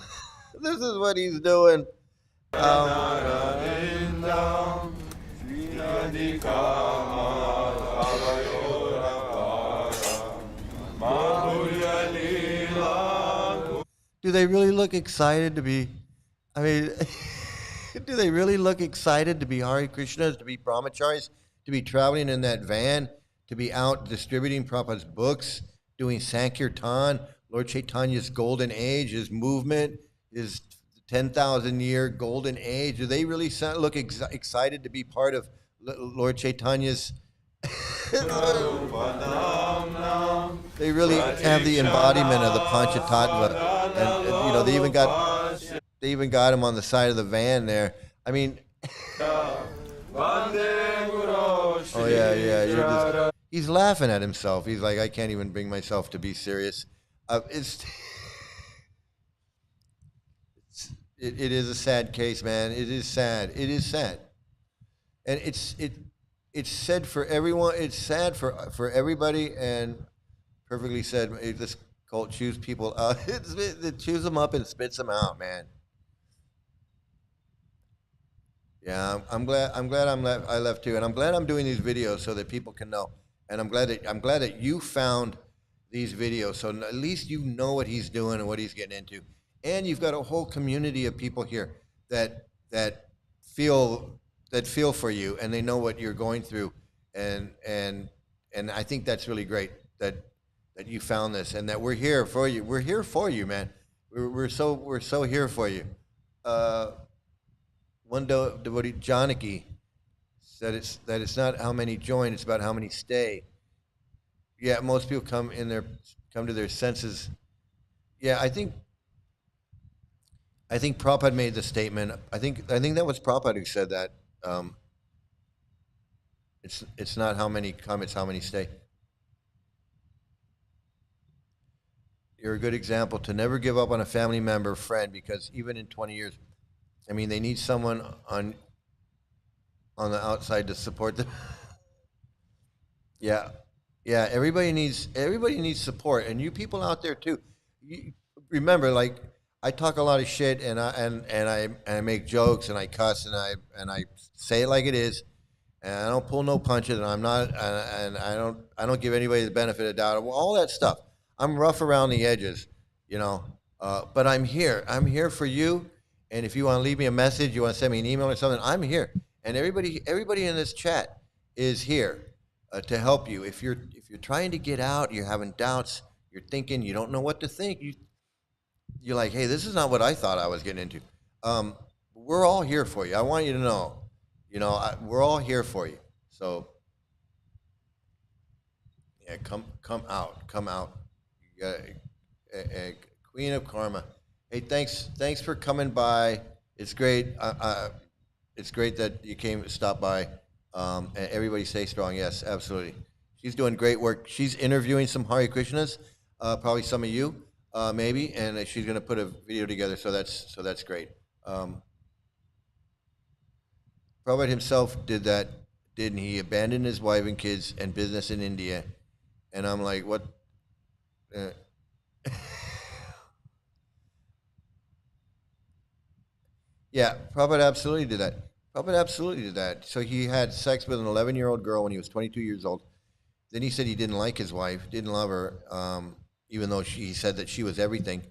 S1: This is what he's doing. Do they really look excited to be? I mean, do they really look excited to be Hare Krishnas, to be brahmacharis, to be traveling in that van, to be out distributing Prabhupada's books, doing Sankirtan, Lord Chaitanya's golden age, his movement, his 10,000-year golden age? Do they really look excited to be part of Lord Chaitanya's? They really have the embodiment of the Panchatattva, and they even got him on the side of the van there. I mean, oh yeah. He's laughing at himself. He's like, I can't even bring myself to be serious. It is a sad case, man. It is sad. And it's sad for everyone. It's sad for everybody, and perfectly said. This cult chews people out. It chews them up and spits them out, man. Yeah, I'm glad I left too, and I'm glad I'm doing these videos so that people can know. And I'm glad that you found these videos, so at least you know what he's doing and what he's getting into. And you've got a whole community of people here that feel for you, and they know what you're going through, and I think that's really great that you found this, and that we're here for you. We're here for you, man. We're so here for you. One devotee, Janaki, said it's not how many join, it's about how many stay. Yeah, most people come to their senses. Yeah, I think Prabhupada made the statement. I think that was Prabhupada who said that. It's not how many come, it's how many stay. You're a good example to never give up on a family member or friend, because even in 20 years, I mean, they need someone on the outside to support them. Yeah, everybody needs support, and you people out there too. Remember, like, I talk a lot of shit, and I make jokes, and I cuss, and I say it like it is, and I don't pull no punches, and I don't give anybody the benefit of the doubt, all that stuff. I'm rough around the edges, but I'm here. I'm here for you. And if you want to leave me a message, you want to send me an email or something, I'm here. And everybody in this chat is here to help you. If you're trying to get out, you're having doubts, you're thinking, you don't know what to think, you're like, hey, this is not what I thought I was getting into. we're all here for you. I want you to know, we're all here for you. So yeah, come out. You got a Queen of Karma. Hey, thanks for coming by. It's great. It's great that you stopped by. And everybody stay strong. Yes, absolutely. She's doing great work. She's interviewing some Hare Krishnas, probably some of you, maybe, and she's going to put a video together. So that's great. Prabhupada himself did that, didn't he? Abandoned his wife and kids and business in India. And I'm like, what? Yeah, Prabhupada absolutely did that. Prabhupada absolutely did that. So he had sex with an 11-year-old girl when he was 22 years old. Then he said he didn't like his wife, didn't love her, even though he said that she was everything.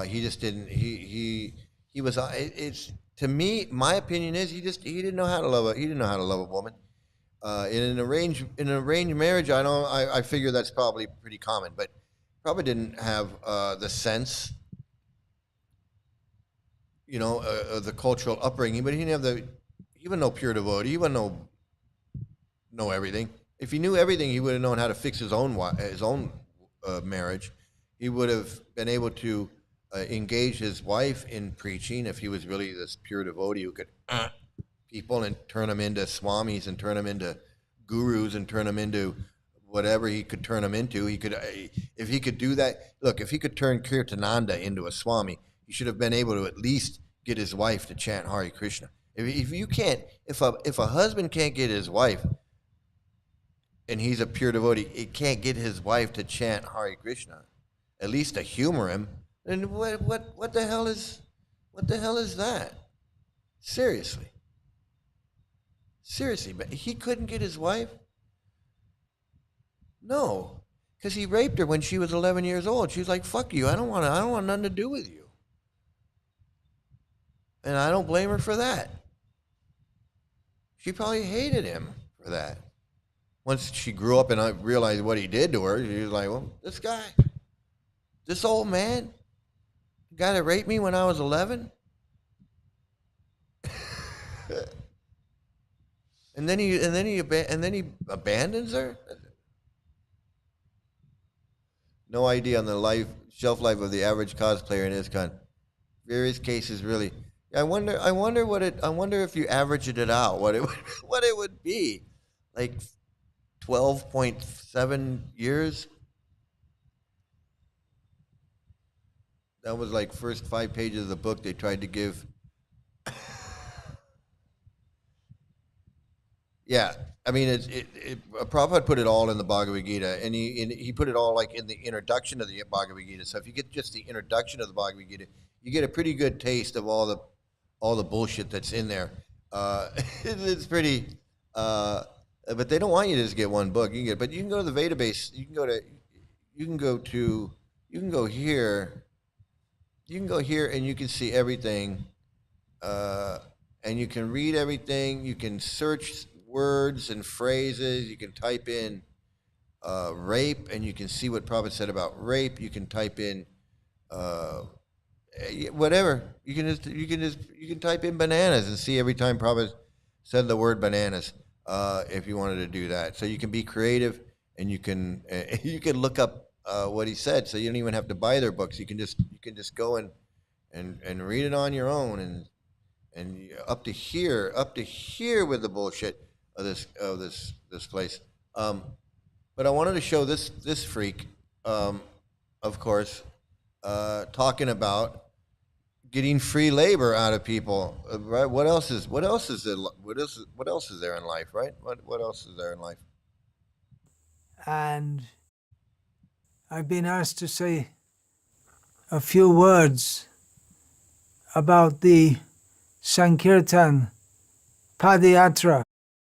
S1: He just didn't. He was. It's to me. My opinion is he didn't know how to love. He didn't know how to love a woman. In an arranged marriage, I figure that's probably pretty common, but probably didn't have the sense, the cultural upbringing. But he didn't have he wouldn't know pure devotee. He wouldn't know everything. If he knew everything, he would have known how to fix his own marriage. He would have been able to engage his wife in preaching if he was really this pure devotee who could people and turn them into swamis and turn them into gurus and turn them into whatever he could turn them into. He could, if he could do that. Look, if he could turn Kirtananda into a swami, he should have been able to at least get his wife to chant Hare Krishna. If you can't, if a husband can't get his wife, and he's a pure devotee, he can't get his wife to chant Hare Krishna, at least to humor him, then what the hell is that? Seriously, but he couldn't get his wife? No, because he raped her when she was 11 years old. She was like, "Fuck you! I don't want nothing to do with you," and I don't blame her for that. She probably hated him for that. Once she grew up and I realized what he did to her, she was like, well, this old man, the guy that raped me when I was 11. and then he abandons her. No idea on the shelf life of the average cosplayer in ISKCON. Various cases, really. I wonder if you averaged it out, what it would be, like 12.7 years. That was like first 5 pages of the book they tried to give. Yeah, I mean, Prabhupada put it all in the Bhagavad Gita, and he put it all like in the introduction of the Bhagavad Gita. So if you get just the introduction of the Bhagavad Gita, you get a pretty good taste of all the bullshit that's in there. It's pretty. But they don't want you to just get one book. But you can go to the database. You can go here, and you can see everything, and you can read everything. You can search words and phrases. You can type in rape, and you can see what Prabhupada said about rape. You can type in whatever. You can type in bananas and see every time Prabhupada said the word bananas. If you wanted to do that, so you can be creative, and you can look up what he said, so you don't even have to buy their books. You can just go and read it on your own, and up to here with the bullshit of this place. But I wanted to show this freak, of course, talking about getting free labor out of people, right? What else is there in life, right? What else is there in life?
S6: And I've been asked to say a few words about the Sankirtan Padayatra.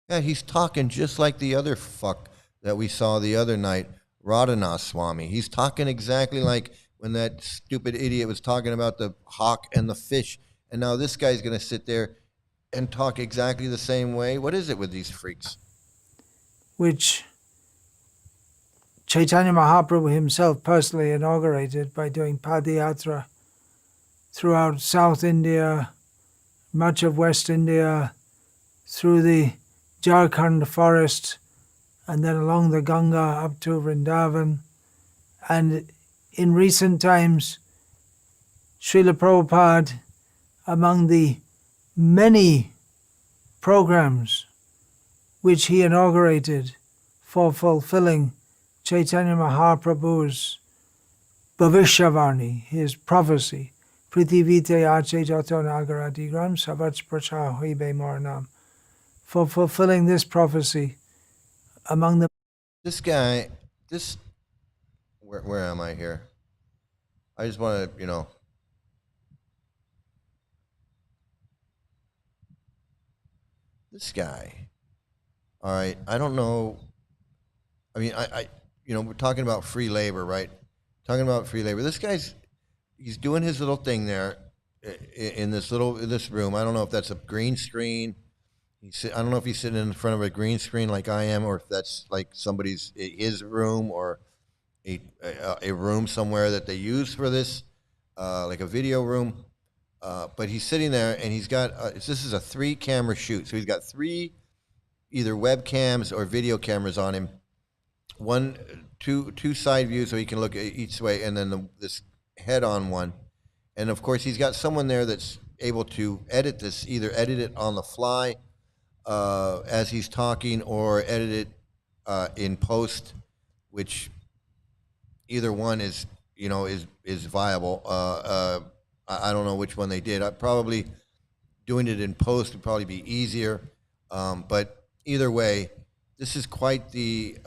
S1: Yeah, he's talking just like the other fuck that we saw the other night, Radhanath Swami. He's talking exactly like when that stupid idiot was talking about the hawk and the fish. And now this guy's going to sit there and talk exactly the same way. What is it with these freaks?
S6: Which Chaitanya Mahaprabhu himself personally inaugurated by doing Padayatra throughout South India, much of West India, through the Jharkhand forest, and then along the Ganga up to Vrindavan. And in recent times, Srila Prabhupada, among the many programs which he inaugurated for fulfilling Chaitanya Mahaprabhu's Bhavishyavani, his prophecy, Prithivite Ache Jato Nagaradigram Savach Pracha Hoibe Maranam, for fulfilling this prophecy among the
S1: This guy, where am I here? I just want to, this guy. All right, I don't know. I mean, we're talking about free labor, right? Talking about free labor. This guy's, he's doing his little thing there in this room. I don't know if that's a green screen. I don't know if he's sitting in front of a green screen like I am, or if that's like his room, or a room somewhere that they use for this, like a video room. But he's sitting there, and he's got this is a 3-camera shoot, so he's got 3 either webcams or video cameras on him. Two side views so he can look each way, and then this head-on one. And of course, he's got someone there that's able to edit this, either edit it on the fly as he's talking, or edit it in post, which either one is viable. I don't know which one they did. Probably doing it in post would probably be easier, but either way, this is quite the.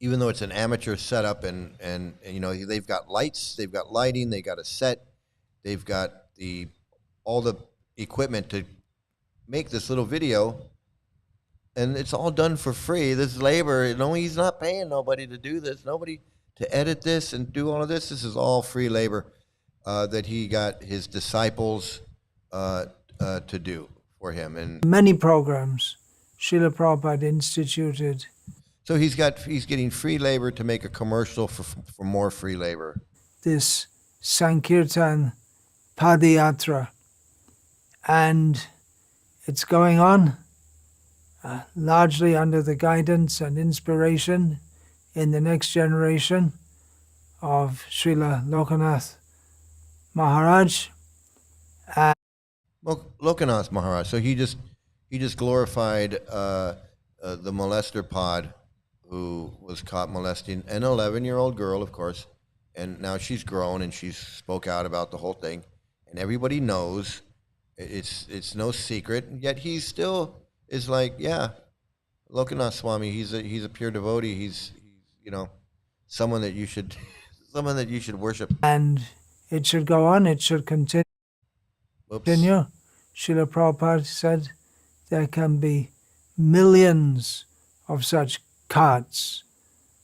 S1: Even though it's an amateur setup, and they've got lights, they've got lighting, they got a set, they've got all the equipment to make this little video, and it's all done for free. This labor, he's not paying nobody to do this, nobody to edit this and do all of this. This is all free labor that he got his disciples to do for him. And
S6: many programs Srila Prabhupada instituted.
S1: So he's getting free labor to make a commercial for more free labor.
S6: This Sankirtan Padayatra, and it's going on largely under the guidance and inspiration in the next generation of Srila Lokanath Maharaj.
S1: Lokanath Maharaj. So he just glorified the molester pod, who was caught molesting an 11-year-old girl, of course, and now she's grown and she's spoke out about the whole thing, and everybody knows it's no secret. Yet he still is like, yeah, Lokanath Swami, he's a pure devotee. He's someone that you should worship.
S6: And it should go on. It should continue. Srila Prabhupada said there can be millions of such carts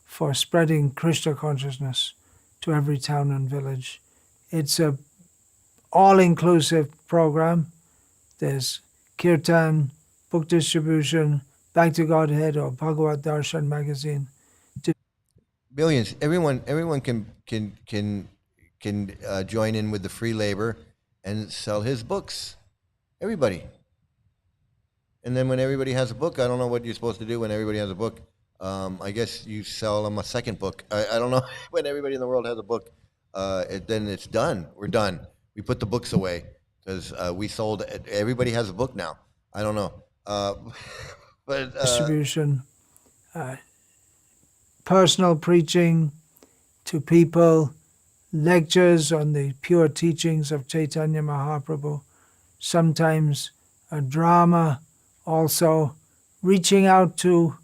S6: for spreading Krishna consciousness to every town and village. It's a all-inclusive program. There's kirtan, book distribution, Back to Godhead, or Bhagavad Darshan magazine.
S1: Millions. Everyone can join in with the free labor and sell his books. Everybody. And then when everybody has a book, I don't know what you're supposed to do when everybody has a book. I guess you sell them a second book. I don't know. When everybody in the world has a book, then it's done. We're done. We put the books away because we sold. Everybody has a book now. I don't know. But
S6: distribution, personal preaching to people, lectures on the pure teachings of Chaitanya Mahaprabhu, sometimes a drama, also reaching out to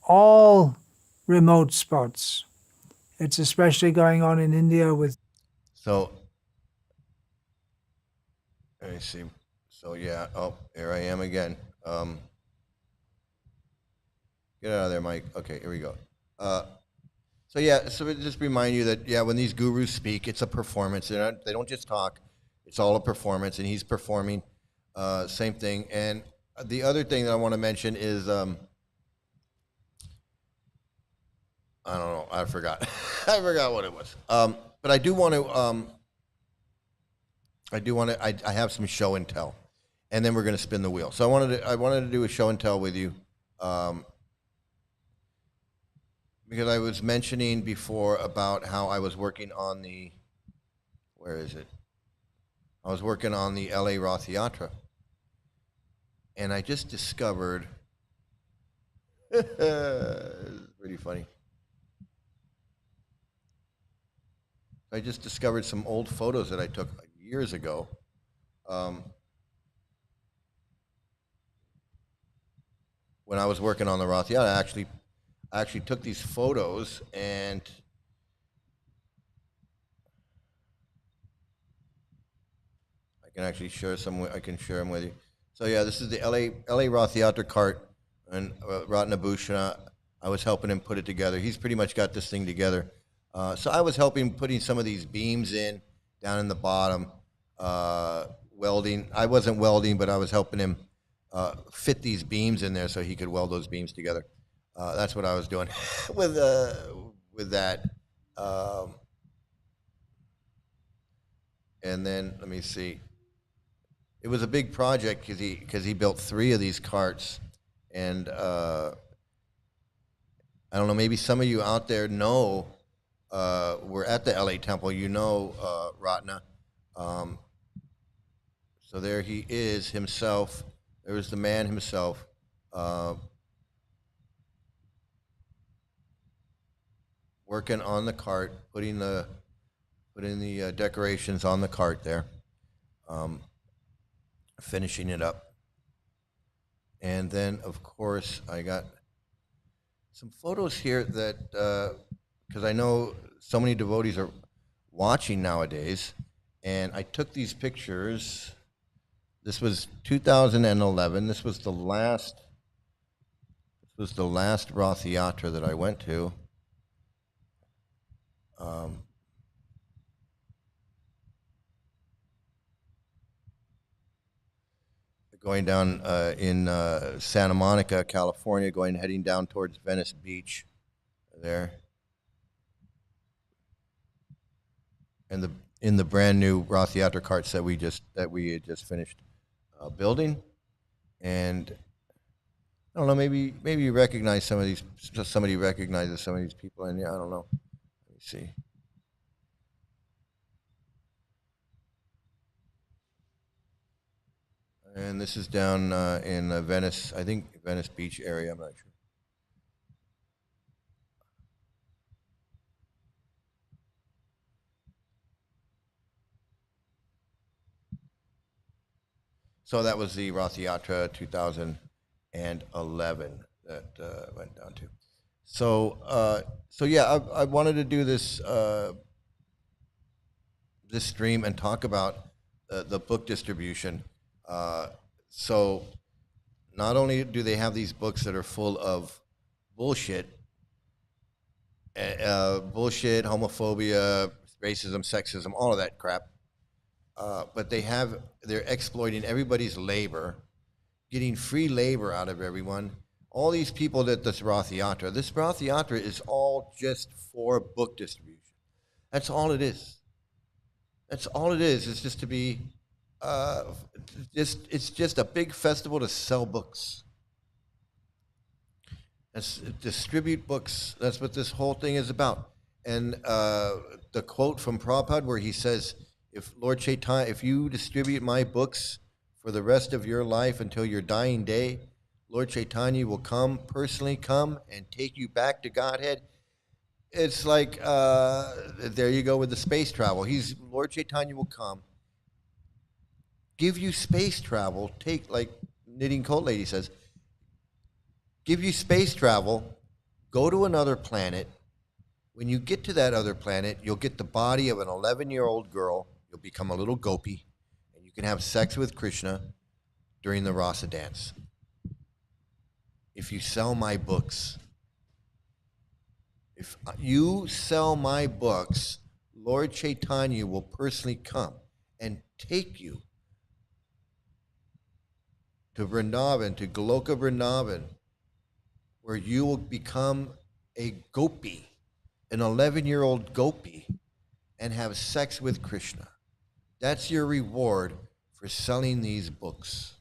S6: all remote spots. It's especially going on in India with.
S1: So, let me see. So yeah, here I am again. Get out of there, Mike. Okay, here we go. So yeah, so just remind you that when these gurus speak, it's a performance. They don't just talk. It's all a performance, and he's performing. Same thing. And the other thing that I want to mention is, I don't know. I forgot. I forgot what it was. But I do want to. I do want to. I have some show and tell, and then we're going to spin the wheel. So I wanted to do a show and tell with you, because I was mentioning before about how I was working on the. Where is it? I was working on the LA Roth Yatra, and I just discovered. It's pretty funny. I just discovered some old photos that I took years ago. When I was working on the Roth Yacht, I actually took these photos, and I can actually share some. I can share them with you. So yeah, this is the LA Roth Yacht cart, and Ratnabhushan. I was helping him put it together. He's pretty much got this thing together. So I was helping putting some of these beams in down in the bottom, welding. I wasn't welding, but I was helping him fit these beams in there so he could weld those beams together. That's what I was doing with that. And then let me see. It was a big project because he built 3 of these carts, and I don't know. Maybe some of you out there know. We're at the LA Temple. You know Ratna. So there he is himself. There's the man himself. Working on the cart, putting the decorations on the cart there, finishing it up. And then, of course, I got some photos here that, because I know so many devotees are watching nowadays, and I took these pictures. This was 2011. This was the last Roth Yatra that I went to. Going down in Santa Monica, California, heading down towards Venice Beach there. And in the brand new Roth Yatra carts that we had just finished building. And I don't know, maybe you recognize some of these. Somebody recognizes some of these people, and yeah, I don't know. Let me see. And this is down in Venice, I think Venice Beach area. I'm not sure. So that was the Roth Yatra 2011 that went down to. So yeah, I wanted to do this this stream and talk about the book distribution. So not only do they have these books that are full of bullshit, homophobia, racism, sexism, all of that crap, but they're exploiting everybody's labor, getting free labor out of everyone. All these people that this Roth Yatra is all just for book distribution. That's all it is. That's all it is. It's just to be, it's just a big festival to sell books. Distribute books. That's what this whole thing is about. And the quote from Prabhupada where he says, if Lord Chaitanya, if you distribute my books for the rest of your life until your dying day, Lord Chaitanya will personally come and take you back to Godhead. It's like, there you go with the space travel. Lord Chaitanya will come, give you space travel, like Knitting Coat Lady says, give you space travel, go to another planet. When you get to that other planet, you'll get the body of an 11-year-old girl. You'll become a little gopi, and you can have sex with Krishna during the rasa dance. If you sell my books, if you sell my books, Lord Chaitanya will personally come and take you to Vrindavan, to Goloka Vrindavan, where you will become a gopi, an 11-year-old gopi, and have sex with Krishna. That's your reward for selling these books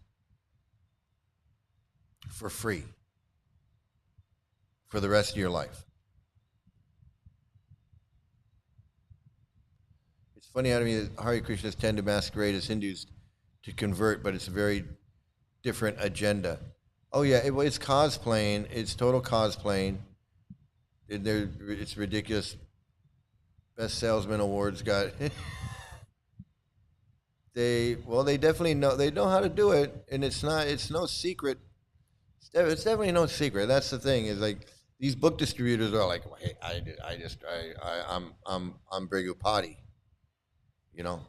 S1: for free for the rest of your life. It's funny how many Hare Krishnas tend to masquerade as Hindus to convert, but it's a very different agenda. Oh yeah, it's cosplaying. It's total cosplaying. It's ridiculous. Best Salesman Awards got. They definitely know. They know how to do it, and it's no secret. It's definitely no secret. That's the thing. Is like these book distributors are like, well, hey, I'm Brigupati, you know.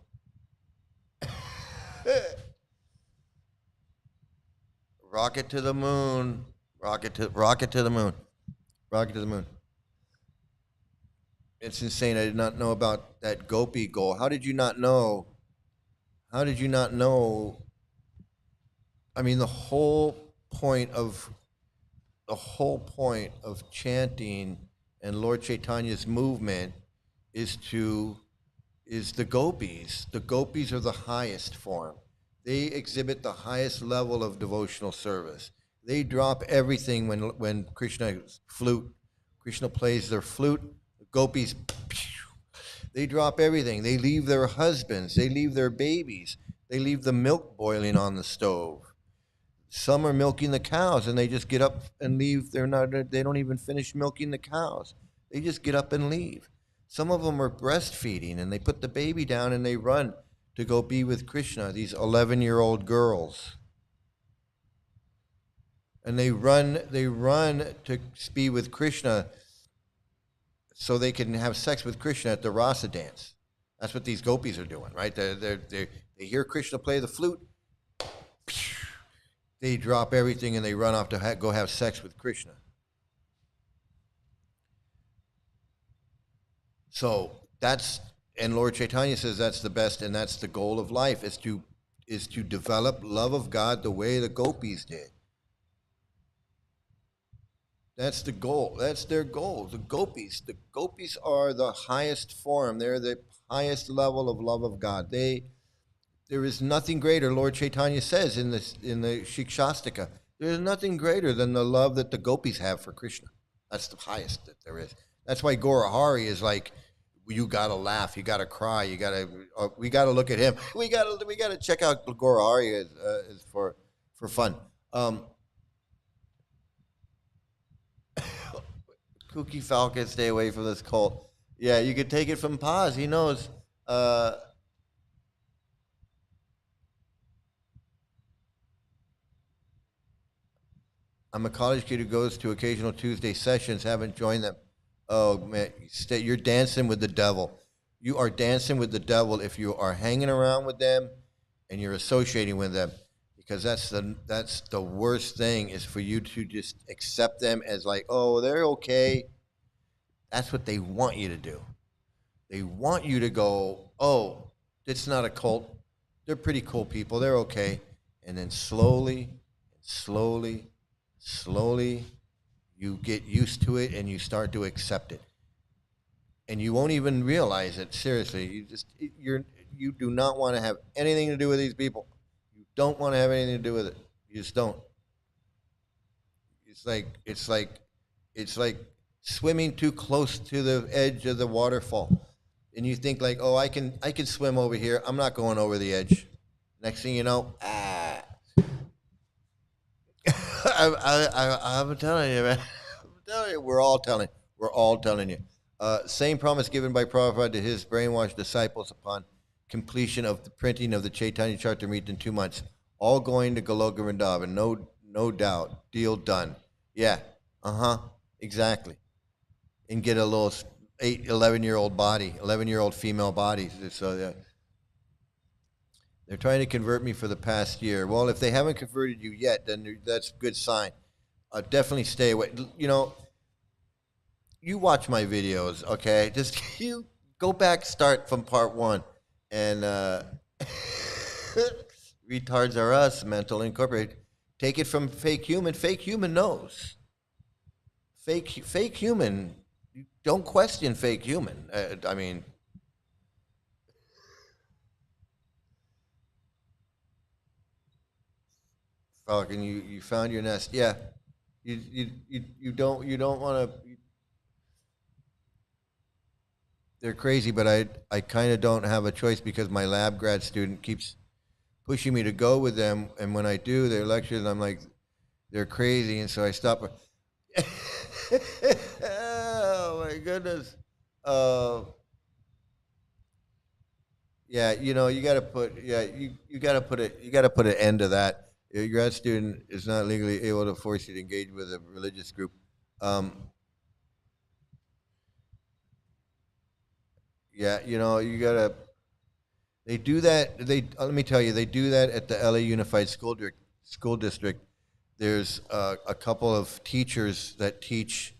S1: Rocket to the moon, rocket to the moon, rocket to the moon. It's insane. I did not know about that gopi goal. How did you not know? How did you not know? I mean, the whole point of chanting and Lord Chaitanya's movement is the gopis. The gopis are the highest form. They exhibit the highest level of devotional service. They drop everything when Krishna plays their flute. The gopis, they drop everything. They leave their husbands. They leave their babies. They leave the milk boiling on the stove. Some are milking the cows, and they just get up and leave. They don't even finish milking the cows. They just get up and leave. Some of them are breastfeeding, and they put the baby down and they run to go be with Krishna, these 11-year-old girls. And they run to be with Krishna so they can have sex with Krishna at the rasa dance. That's what these gopis are doing, right? They hear Krishna play the flute. They drop everything and they run off to go have sex with Krishna. So and Lord Chaitanya says that's the best, and that's the goal of life, is to develop love of God the way the gopis did. That's the goal. That's their goal. The gopis are the highest form. They're the highest level of love of God. There is nothing greater, Lord Chaitanya says in the Shikshastika, there is nothing greater than the love that the gopis have for Krishna. That's the highest that there is. That's why Gaurahari is like, you gotta laugh, you gotta cry, we gotta look at him. We gotta check out Gaurahari as for fun. Kooky Falcon, stay away from this cult. Yeah, you could take it from Paz. He knows. I'm a college kid who goes to occasional Tuesday sessions, haven't joined them. Oh, man, you're dancing with the devil. You are dancing with the devil if you are hanging around with them and you're associating with them, because that's the worst thing, is for you to just accept them as like, oh, they're okay. That's what they want you to do. They want you to go, oh, it's not a cult. They're pretty cool people. They're okay. And then slowly, you get used to it and you start to accept it. And you won't even realize it. Seriously, you do not want to have anything to do with these people. You don't want to have anything to do with it. You just don't. It's like swimming too close to the edge of the waterfall. And you think like, oh, I can swim over here. I'm not going over the edge. Next thing you know, I'm telling you, man. I'm telling you, we're all telling you. Same promise given by Prabhupada to his brainwashed disciples upon completion of the printing of the Chaitanya Charitamrita in 2 months. All going to Goloka Vrindavan, no doubt. Deal done. Yeah, exactly. And get a little 11-year-old body, 11-year-old female body. So yeah. They're trying to convert me for the past year. Well, if they haven't converted you yet, then that's a good sign. Definitely stay away. You know, you watch my videos, okay? Just you go back, start from part 1. And retards are us, Mental Incorporated. Take it from fake human. Fake human knows. Fake human. Don't question fake human. I mean, Falcon, you found your nest. Yeah, you don't want to. They're crazy, but I kind of don't have a choice because my lab grad student keeps pushing me to go with them, and when I do their lectures, I'm like, they're crazy, and so I stop. Oh my goodness. Uh, yeah, you got to put you got to put it you got to put an end to that. Your grad student is not legally able to force you to engage with a religious group. Um, yeah, you got to. They do that. Let me tell you, they do that at the LA Unified School District. There's a couple of teachers that teach,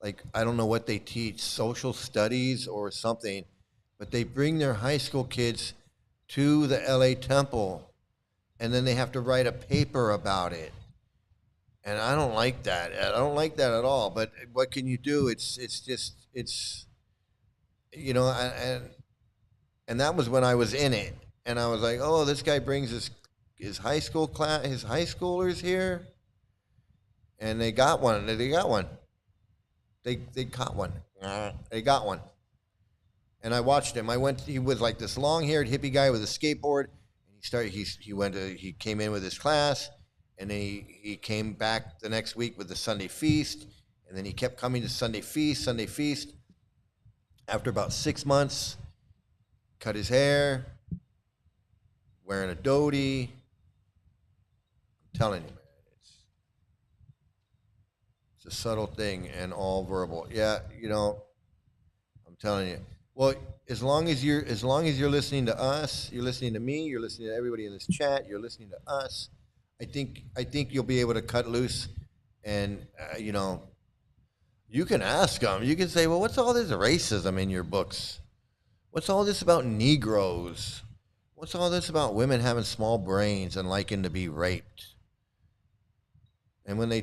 S1: like, I don't know what they teach, social studies or something, but they bring their high school kids to the LA Temple, and then they have to write a paper about it. And I don't like that. I don't like that at all. But what can you do? It's just it's you know, and that was when I was in it, and I was like, oh, this guy brings his high school class, his high schoolers here, and they got one. They got one. They caught one. They got one. And I watched him. He was like this long-haired hippie guy with a skateboard. And he came in with his class, and then he came back the next week with the Sunday feast, and then he kept coming to Sunday feast. After about 6 months, cut his hair, wearing a dhoti. I'm telling you, man, it's a subtle thing and all verbal. Yeah, I'm telling you. Well, as long as you're listening to us, you're listening to me, you're listening to everybody in this chat, you're listening to us. I think you'll be able to cut loose, and you can ask them. You can say, well, what's all this racism in your books? What's all this about Negroes? What's all this about women having small brains and liking to be raped? And when they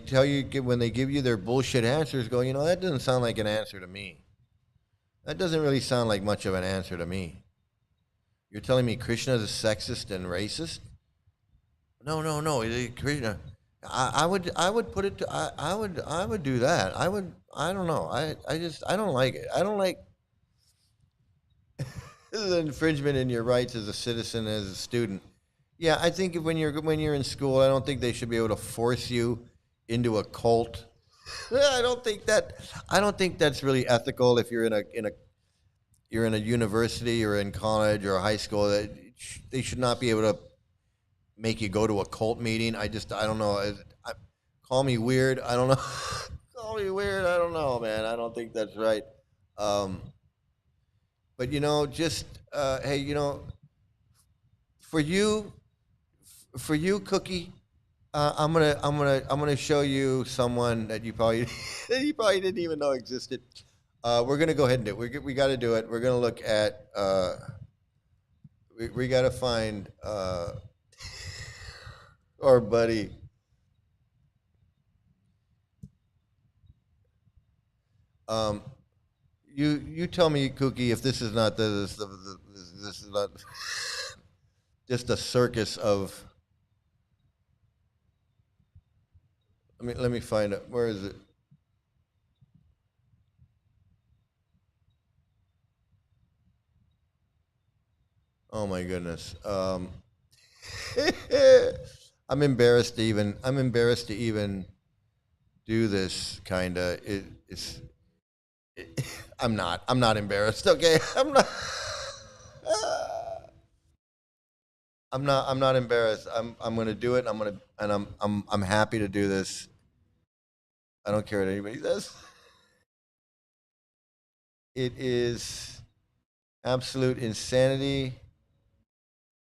S1: give you their bullshit answers, go, that doesn't sound like an answer to me. That doesn't really sound like much of an answer to me. You're telling me Krishna is sexist and racist? No. Krishna. I would put it to, I would do that. I don't know. I don't like it. I don't like the infringement in your rights as a citizen, as a student. Yeah, I think when you're in school, I don't think they should be able to force you into a cult. I don't think that's really ethical. If you're in a university or in college or high school, that they should not be able to make you go to a cult meeting. I don't know. Call me weird. I don't know. Call me weird. I don't know, man. I don't think that's right. But just hey, for you, Cookie. I'm gonna show you someone that you probably didn't even know existed. We're gonna go ahead and do it. We got to do it. We're gonna look at. We got to find our buddy. You tell me, Cookie, if this is not this is not just a circus of. Let me find it. Where is it? Oh my goodness. I'm embarrassed to even do this kind of. I'm not embarrassed. Okay, I'm not embarrassed. I'm gonna do it. I'm happy to do this. I don't care what anybody says. It is absolute insanity.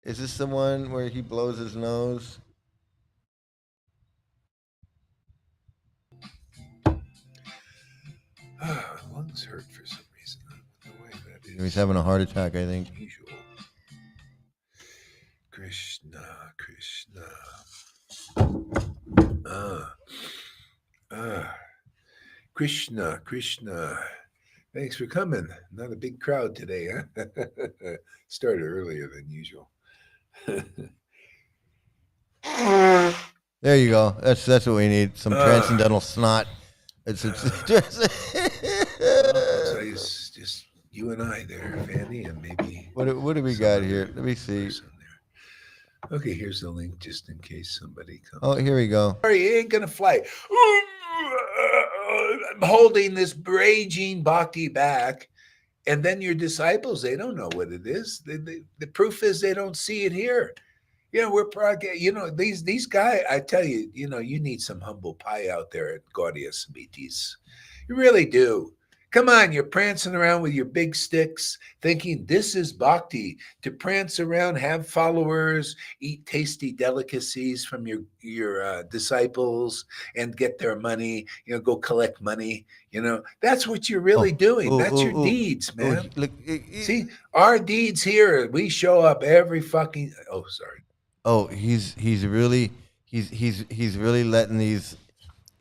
S1: Is this the one where he blows his nose?
S7: Lungs hurt for some reason. I don't know why that is.
S1: He's having a heart attack, I think.
S7: Unusual. Krishna. Krishna. Thanks for coming. Not a big crowd today, huh? Started earlier than usual.
S1: There you go. That's what we need. Some transcendental snot.
S7: I'll tell you, it's just you and I there, Fanny, and maybe.
S1: what do we got here? Let me see.
S7: Okay, here's the link just in case somebody comes.
S1: Oh, here we go.
S7: Sorry, it ain't gonna fly. I'm holding this raging bhakti back, and then your disciples, they don't know what it is. The proof is they don't see it here. We're these guys. I tell you, you need some humble pie out there at Gaudia Samitis. You really do. Come on, you're prancing around with your big sticks, thinking this is bhakti, to prance around, have followers, eat tasty delicacies from your disciples, and get their money. Go collect money. That's what you're really doing. That's your deeds, man.
S1: Look,
S7: See, our deeds here. We show up every fucking. Oh, sorry.
S1: Oh, he's really letting these.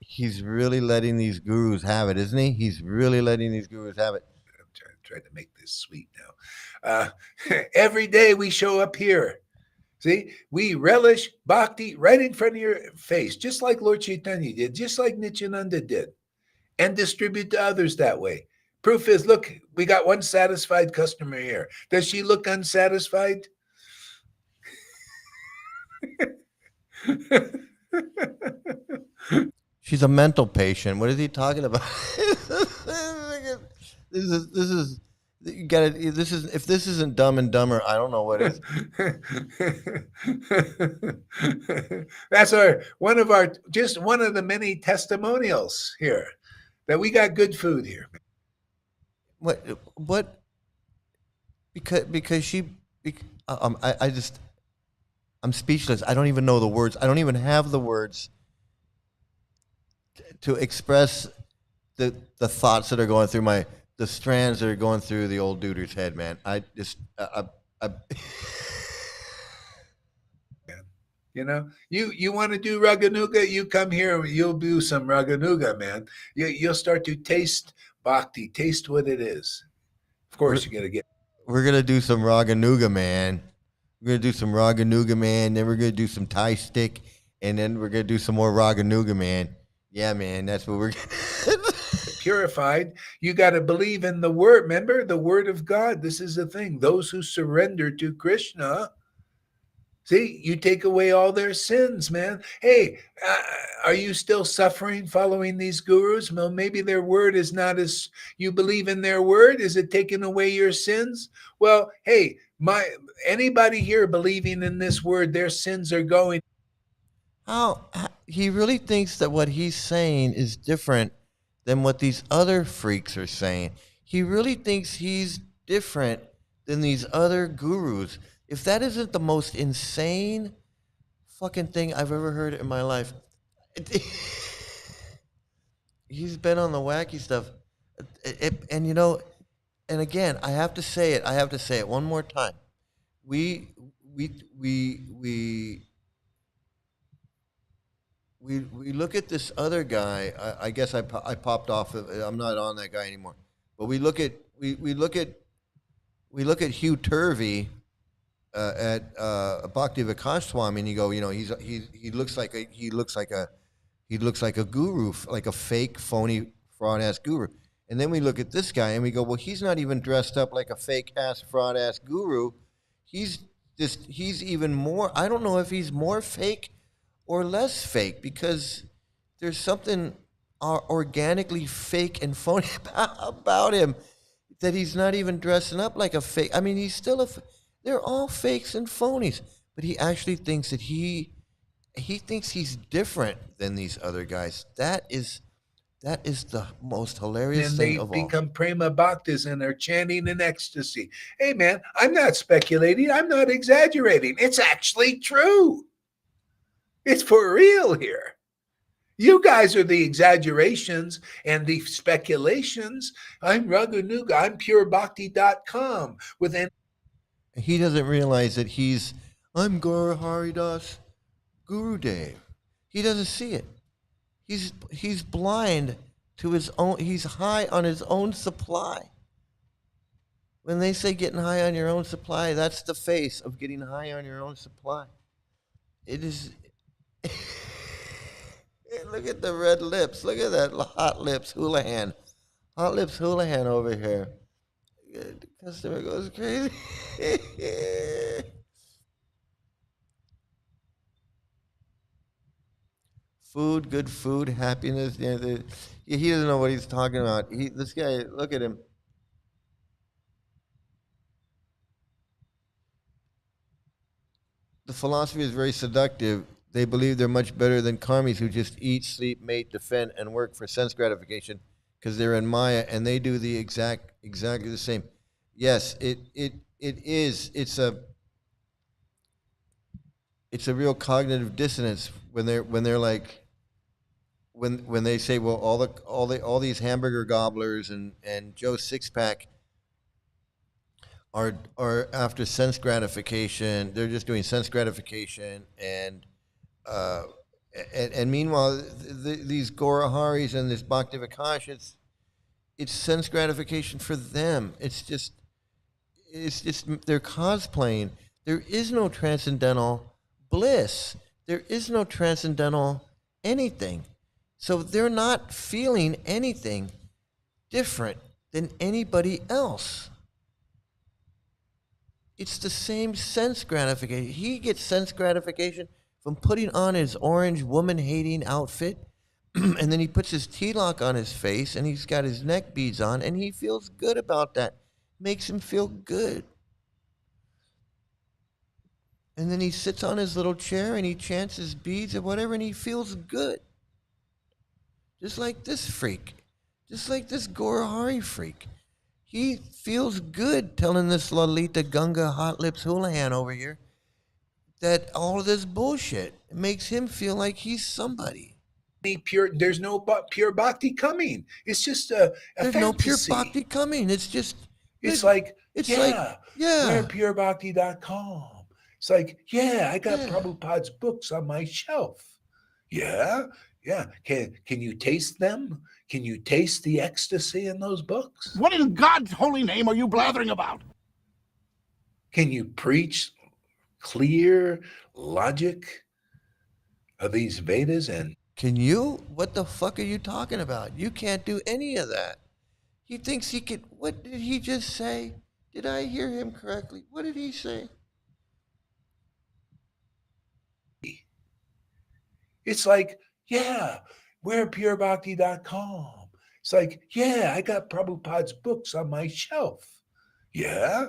S1: He's really letting these gurus have it, isn't he? He's really letting these gurus have it.
S7: I'm trying to make this sweet now. Every day we show up here. See, we relish bhakti right in front of your face, just like Lord Chaitanya did, just like Nityananda did, and distribute to others that way. Proof is, look, we got one satisfied customer here. Does she look unsatisfied?
S1: She's a mental patient. What is he talking about? This is you got to. This is, if this isn't Dumb and Dumber, I don't know what is.
S7: That's one of the many testimonials here that we got good food here.
S1: What? Because she. I'm speechless. I don't even know the words. I don't even have the words to express the thoughts that are going through the strands that are going through the old duder's head, man.
S7: You want to do Raganuga, you come here, you'll do some Raganuga, man. You'll start to taste bhakti, taste what it is. Of course,
S1: we're gonna do some Raganuga, man. We're gonna do some Raganuga, man. Then we're gonna do some Thai stick, and then we're gonna do some more Raganuga, man. Yeah, man, that's what we're
S7: purified. You got to believe in the word. Remember the word of God. This is the thing. Those who surrender to Krishna, see, you take away all their sins, man. Hey, are you still suffering following these gurus? Well, maybe their word is not as you believe in their word. Is it taking away your sins? Well, hey, anybody here believing in this word, their sins are going.
S1: How he really thinks that what he's saying is different than what these other freaks are saying. He really thinks he's different than these other gurus. If that isn't the most insane fucking thing I've ever heard in my life. He's been on the wacky stuff. And again, I have to say it one more time. We look at this other guy. I guess I popped off. I'm not on that guy anymore. But we look at Hugh Turvey at Bhakti Vikas Swami, and you go, he looks like a guru, like a fake, phony, fraud ass guru. And then we look at this guy and we go, well, he's not even dressed up like a fake ass, fraud ass guru. He's even more. I don't know if he's more fake or less fake, because there's something organically fake and phony about him, that he's not even dressing up like a fake. I mean, he's still they're all fakes and phonies, but he actually thinks that he thinks he's different than these other guys. That is the most hilarious thing of all.
S7: And they become prema bhaktas and are chanting in ecstasy. Hey, man, I'm not speculating. I'm not exaggerating. It's actually true. It's for real here. You guys are the exaggerations and the speculations. I'm Raganuga. I'm purebhakti.com.
S1: He doesn't realize that I'm Gaura Haridas Gurudev. He doesn't see it. He's blind to his own. He's high on his own supply. When they say getting high on your own supply, that's the face of getting high on your own supply. It is. Look at the red lips. Look at that hot lips Houlihan. Hot lips Houlihan over here. The customer goes crazy. Food, good food, happiness. He doesn't know what he's talking about. This guy, look at him. The philosophy is very seductive. They believe they're much better than karmis who just eat, sleep, mate, defend, and work for sense gratification because they're in Maya and they do the exactly the same. Yes, it is. It's a real cognitive dissonance when they're like when they say, well, all these hamburger gobblers and Joe Sixpack are after sense gratification. They're just doing sense gratification, uh, and meanwhile, these Goraharis and this Bhaktivinoda, it's sense gratification for them. It's just they're cosplaying. There is no transcendental bliss. There is no transcendental anything. So they're not feeling anything different than anybody else. It's the same sense gratification. He gets sense gratification from putting on his orange woman-hating outfit, and then he puts his T-lock on his face, and he's got his neck beads on, and he feels good about that. Makes him feel good. And then he sits on his little chair, and he chants his beads or whatever, and he feels good. Just like this freak. Just like this Gorahari freak. He feels good telling this Lalita Gunga Hot Lips Houlihan over here that all of this bullshit makes him feel like he's somebody.
S7: There's no pure bhakti coming. It's just a
S1: There's
S7: fantasy.
S1: no pure bhakti coming. It's just
S7: wearpurebhakti.com. It's like, yeah, I got Prabhupada's books on my shelf. Yeah. Can you taste them? Can you taste the ecstasy in those books?
S8: What in God's holy name are you blathering about?
S7: Can you preach clear logic of these Vedas? And
S1: can you? What the fuck are you talking about? You can't do any of that. He thinks he could. What did he just say? Did I hear him correctly? What did he say?
S7: it's like, yeah, wearpurebhakti.com. It's like, yeah, I got Prabhupada's books on my shelf. Yeah.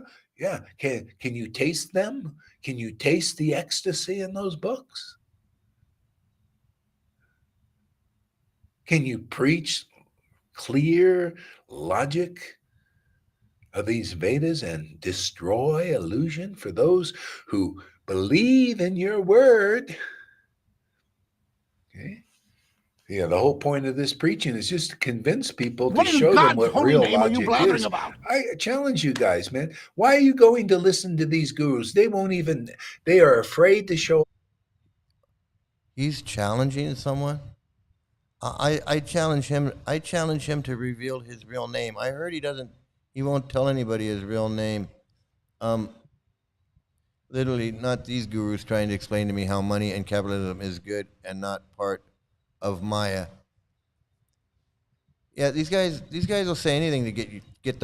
S7: Can you taste them? Can you taste the ecstasy in those books? Can you preach clear logic of these Vedas and destroy illusion for those who believe in your word? Okay. Yeah, the whole point of this preaching is just to convince people to show them what real logic is. I challenge you guys, man. Why are you going to listen to these gurus? They are afraid to show.
S1: He's challenging someone? I challenge him. I challenge him to reveal his real name. I heard he won't tell anybody his real name. Literally, not these gurus trying to explain to me how money and capitalism is good and not part of Maya. Yeah, these guys will say anything to get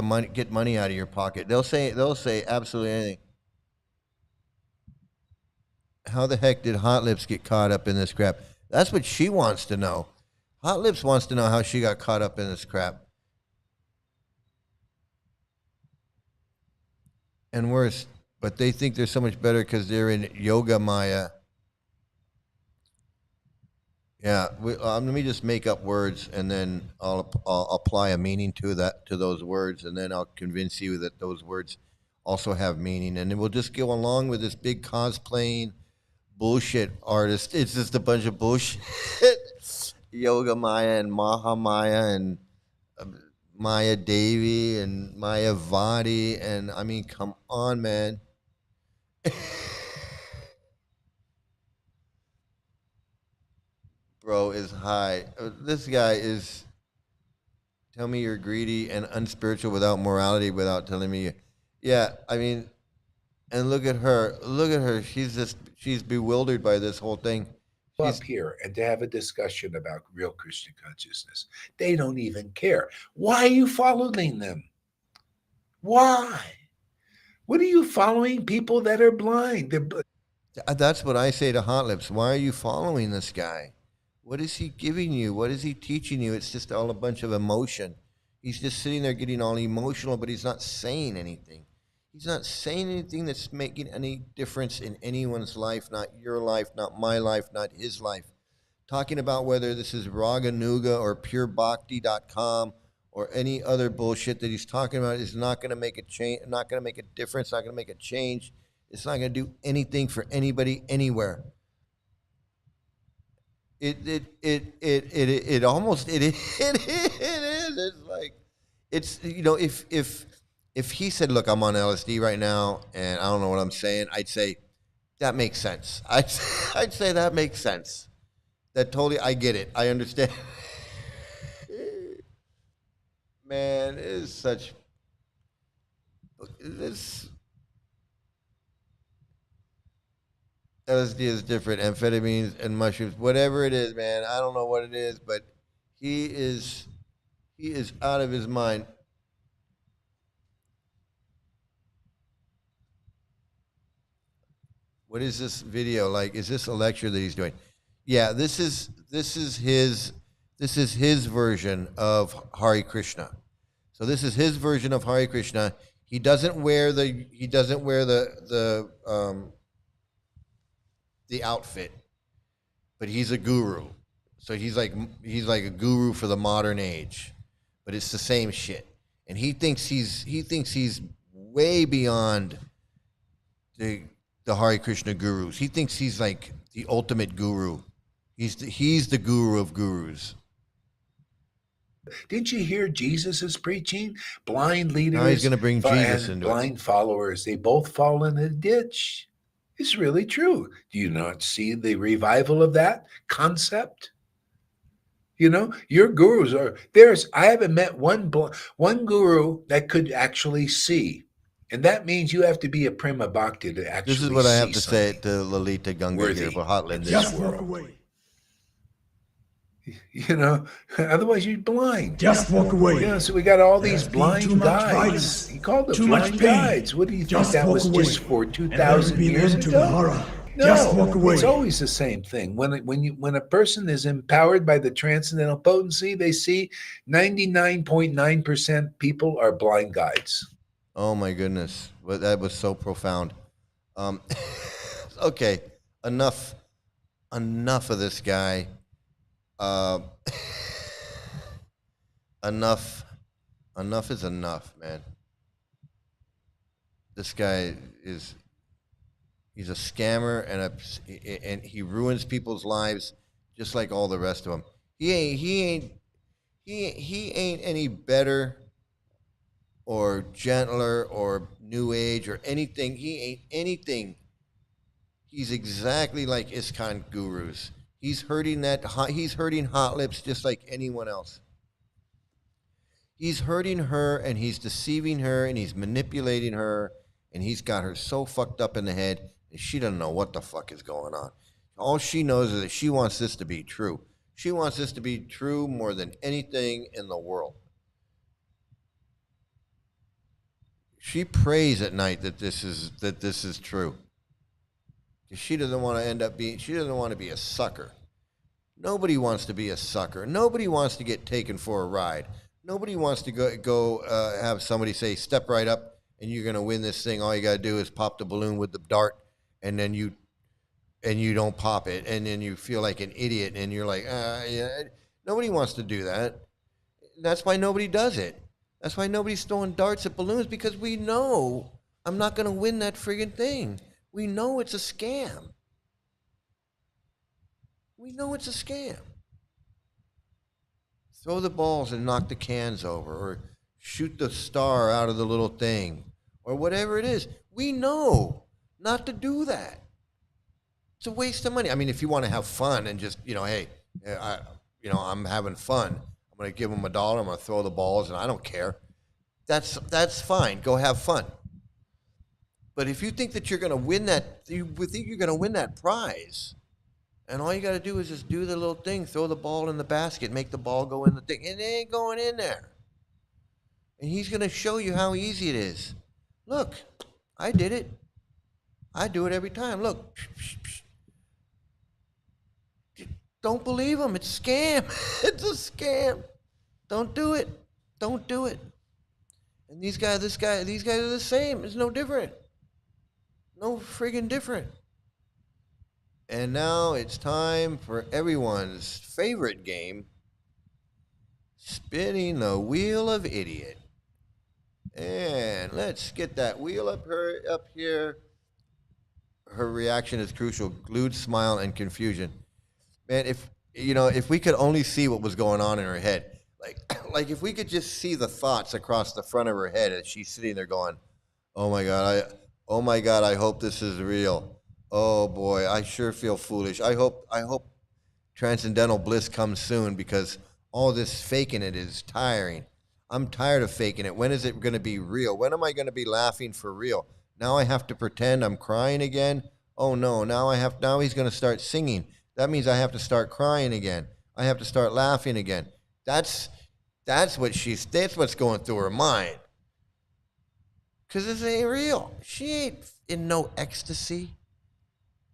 S1: money out of your pocket. They'll say absolutely anything. How the heck did Hot Lips get caught up in this crap? That's what she wants to know. Hot Lips wants to know how she got caught up in this crap. And worse, but they think they're so much better because they're in Yoga Maya. Yeah, let me just make up words, and then I'll apply a meaning to those words, and then I'll convince you that those words also have meaning, and then we'll just go along with this big cosplaying bullshit artist. It's just a bunch of bullshit. Yoga Maya and Maha Maya and Maya Devi and Maya Vadi, and I mean, come on, man. Bro is high. This guy is. Tell me you're greedy and unspiritual without morality, without telling me. Yeah, I mean, and look at her. Look at her. She's bewildered by this whole thing.
S7: up here and to have a discussion about real Christian consciousness. They don't even care. Why are you following them? Why? What are you following people that are blind?
S1: That's what I say to Hot Lips. Why are you following this guy? What is he giving you? What is he teaching you? It's just all a bunch of emotion. He's just sitting there getting all emotional, but he's not saying anything. He's not saying anything that's making any difference in anyone's life, not your life, not my life, not his life. Talking about whether this is Raganuga or purebhakti.com or any other bullshit that he's talking about is not going to make a change, not going to make a difference, not going to make a change. It's not going to do anything for anybody anywhere. It almost it is. It's like, it's, you know, if he said, look, I'm on LSD right now and I don't know what I'm saying, I'd say that makes sense. I'd say that makes sense. That totally, I get it. I understand. Man, it is such this. LSD is different, amphetamines and mushrooms, whatever it is, man. I don't know what it is, but he is out of his mind. What is this video like? Is this a lecture that he's doing? Yeah, this is his version of Hare Krishna. So this is his version of Hare Krishna. He doesn't wear the outfit, but he's a guru. So he's like a guru for the modern age, but it's the same shit. And he thinks he's way beyond the Hare Krishna gurus. He thinks he's like the ultimate guru. He's the guru of gurus.
S7: Didn't you hear Jesus' preaching? Blind leaders,
S1: now he's going to bring Jesus into
S7: blind
S1: it.
S7: Followers, they both fall in a ditch. It's really true. Do you not see the revival of that concept? You know, your gurus are I haven't met one guru that could actually see. And that means you have to be a prima bhakti to actually see.
S1: This is what I have to say to Lalita Ganga here for Hot Lips.
S8: Just walk away.
S7: You know, otherwise you're blind.
S8: Just walk away.
S7: Yeah, so we got all these blind guides. He called them blind guides. What do you think that was just for 2,000 years ago? No,
S8: just walk away.
S7: It's always the same thing. When a person is empowered by the transcendental potency, they see 99.9% people are blind guides.
S1: Oh my goodness, well, that was so profound. Okay, enough of this guy. Enough is enough, man. This guy he's a scammer and he ruins people's lives just like all the rest of them. He ain't any better or gentler or new age or anything. He ain't anything. He's exactly like ISKCON gurus. He's hurting Hot Lips just like anyone else. He's hurting her and he's deceiving her and he's manipulating her and he's got her so fucked up in the head and she doesn't know what the fuck is going on. All she knows is that she wants this to be true. She wants this to be true more than anything in the world. She prays at night that this is true. She doesn't want to be a sucker. Nobody wants to be a sucker. Nobody wants to get taken for a ride. Nobody wants to go have somebody say, step right up and you're going to win this thing. All you got to do is pop the balloon with the dart and then you don't pop it. And then you feel like an idiot and you're like, yeah. Nobody wants to do that. That's why nobody does it. That's why nobody's throwing darts at balloons, because we know I'm not going to win that friggin' thing. We know it's a scam. We know it's a scam. Throw the balls and knock the cans over, or shoot the star out of the little thing, or whatever it is. We know not to do that. It's a waste of money. I mean, if you want to have fun and just, hey, I'm having fun. I'm going to give them $1. I'm going to throw the balls, and I don't care. That's fine. Go have fun. But if you think that you're going to win that, you think you're going to win that prize, And all you got to do is just do the little thing, throw the ball in the basket, make the ball go in the thing, and it ain't going in there. And he's going to show you how easy it is. Look, I did it. I do it every time. Look. Don't believe him. It's a scam. It's a scam. Don't do it. Don't do it. And these guys are the same. It's no different. No friggin' different. And now it's time for everyone's favorite game, spinning the wheel of idiot. And let's get that wheel up here. Her reaction is crucial. Glued smile and confusion. Man, if we could only see what was going on in her head, like if we could just see the thoughts across the front of her head as she's sitting there going, oh my God, I hope this is real. Oh boy, I sure feel foolish. I hope transcendental bliss comes soon, because all this faking it is tiring. I'm tired of faking it. When is it going to be real? When am I going to be laughing for real? Now I have to pretend I'm crying again. Oh no, now he's going to start singing. That means I have to start crying again. I have to start laughing again. That's what's going through her mind. Because this ain't real. She ain't in no ecstasy.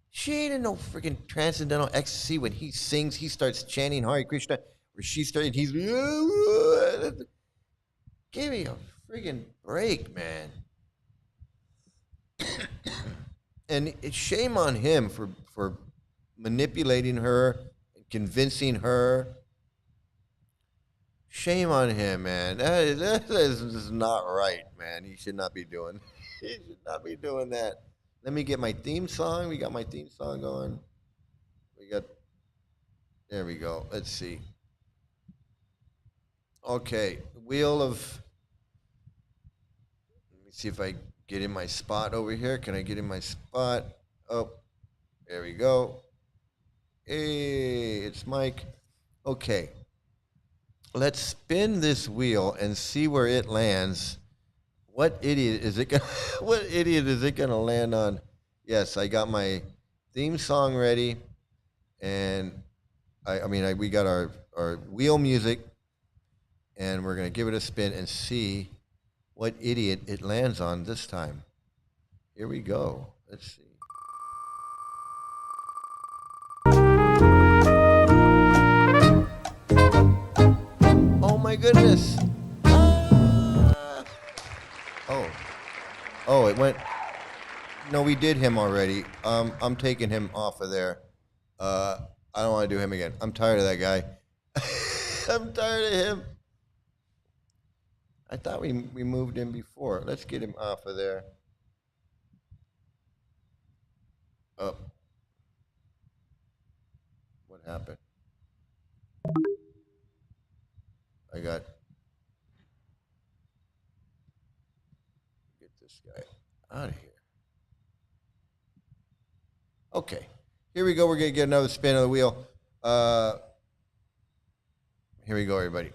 S1: She ain't in no freaking transcendental ecstasy. When he sings, he starts chanting Hare Krishna, where she started, he's, give me a freaking break, man. And it's shame on him for manipulating her, convincing her. Shame on him, man. That is not right, man. He should not be doing. He should not be doing that. Let me get my theme song. We got my theme song going. There we go. Let's see. Okay, wheel of. Let me see if I get in my spot over here. Can I get in my spot? Oh, there we go. Hey, it's Mike. Okay. Let's spin this wheel and see where it lands. What idiot is it gonna land on? Yes, I got my theme song ready, and we got our wheel music, and we're gonna give it a spin and see what idiot it lands on this time. Here we go. Let's see. Oh my goodness. Oh, it went. No, we did him already. I'm taking him off of there. I don't want to do him again. I'm tired of that guy. I'm tired of him. I thought we moved him before. Let's get him off of there. Oh. What happened? Get this guy out of here. Okay, here we go. We're gonna get another spin of the wheel. Here we go, everybody.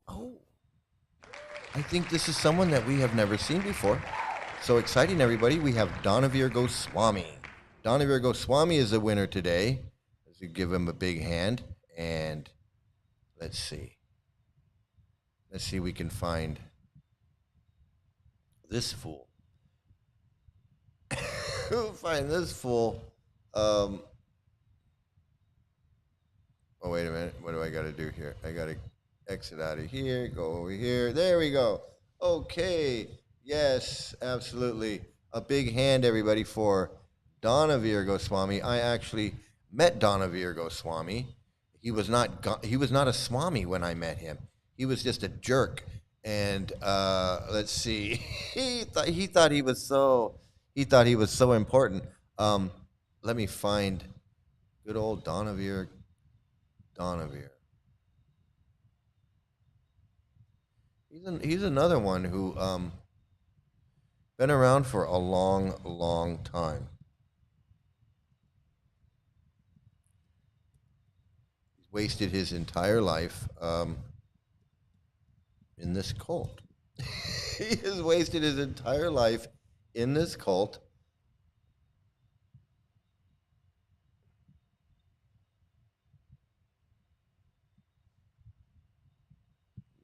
S1: Oh, I think this is someone that we have never seen before. So exciting, everybody. We have Donavir Goswami. Donavir Goswami is the winner today. Let's give him a big hand. And let's see. Let's see if we can find this fool. We'll find this fool. Oh, wait a minute. What do I got to do here? I got to exit out of here, go over here. There we go. Okay. Yes, absolutely. A big hand, everybody, for Donavir Goswami. I actually met Donavir Goswami. He was not a Swami when I met him. He was just a jerk. And let's see. He thought he was so important. Let me find good old Donavir. He's another one who been around for a long, long time. He's wasted his entire life in this cult. He has wasted his entire life in this cult.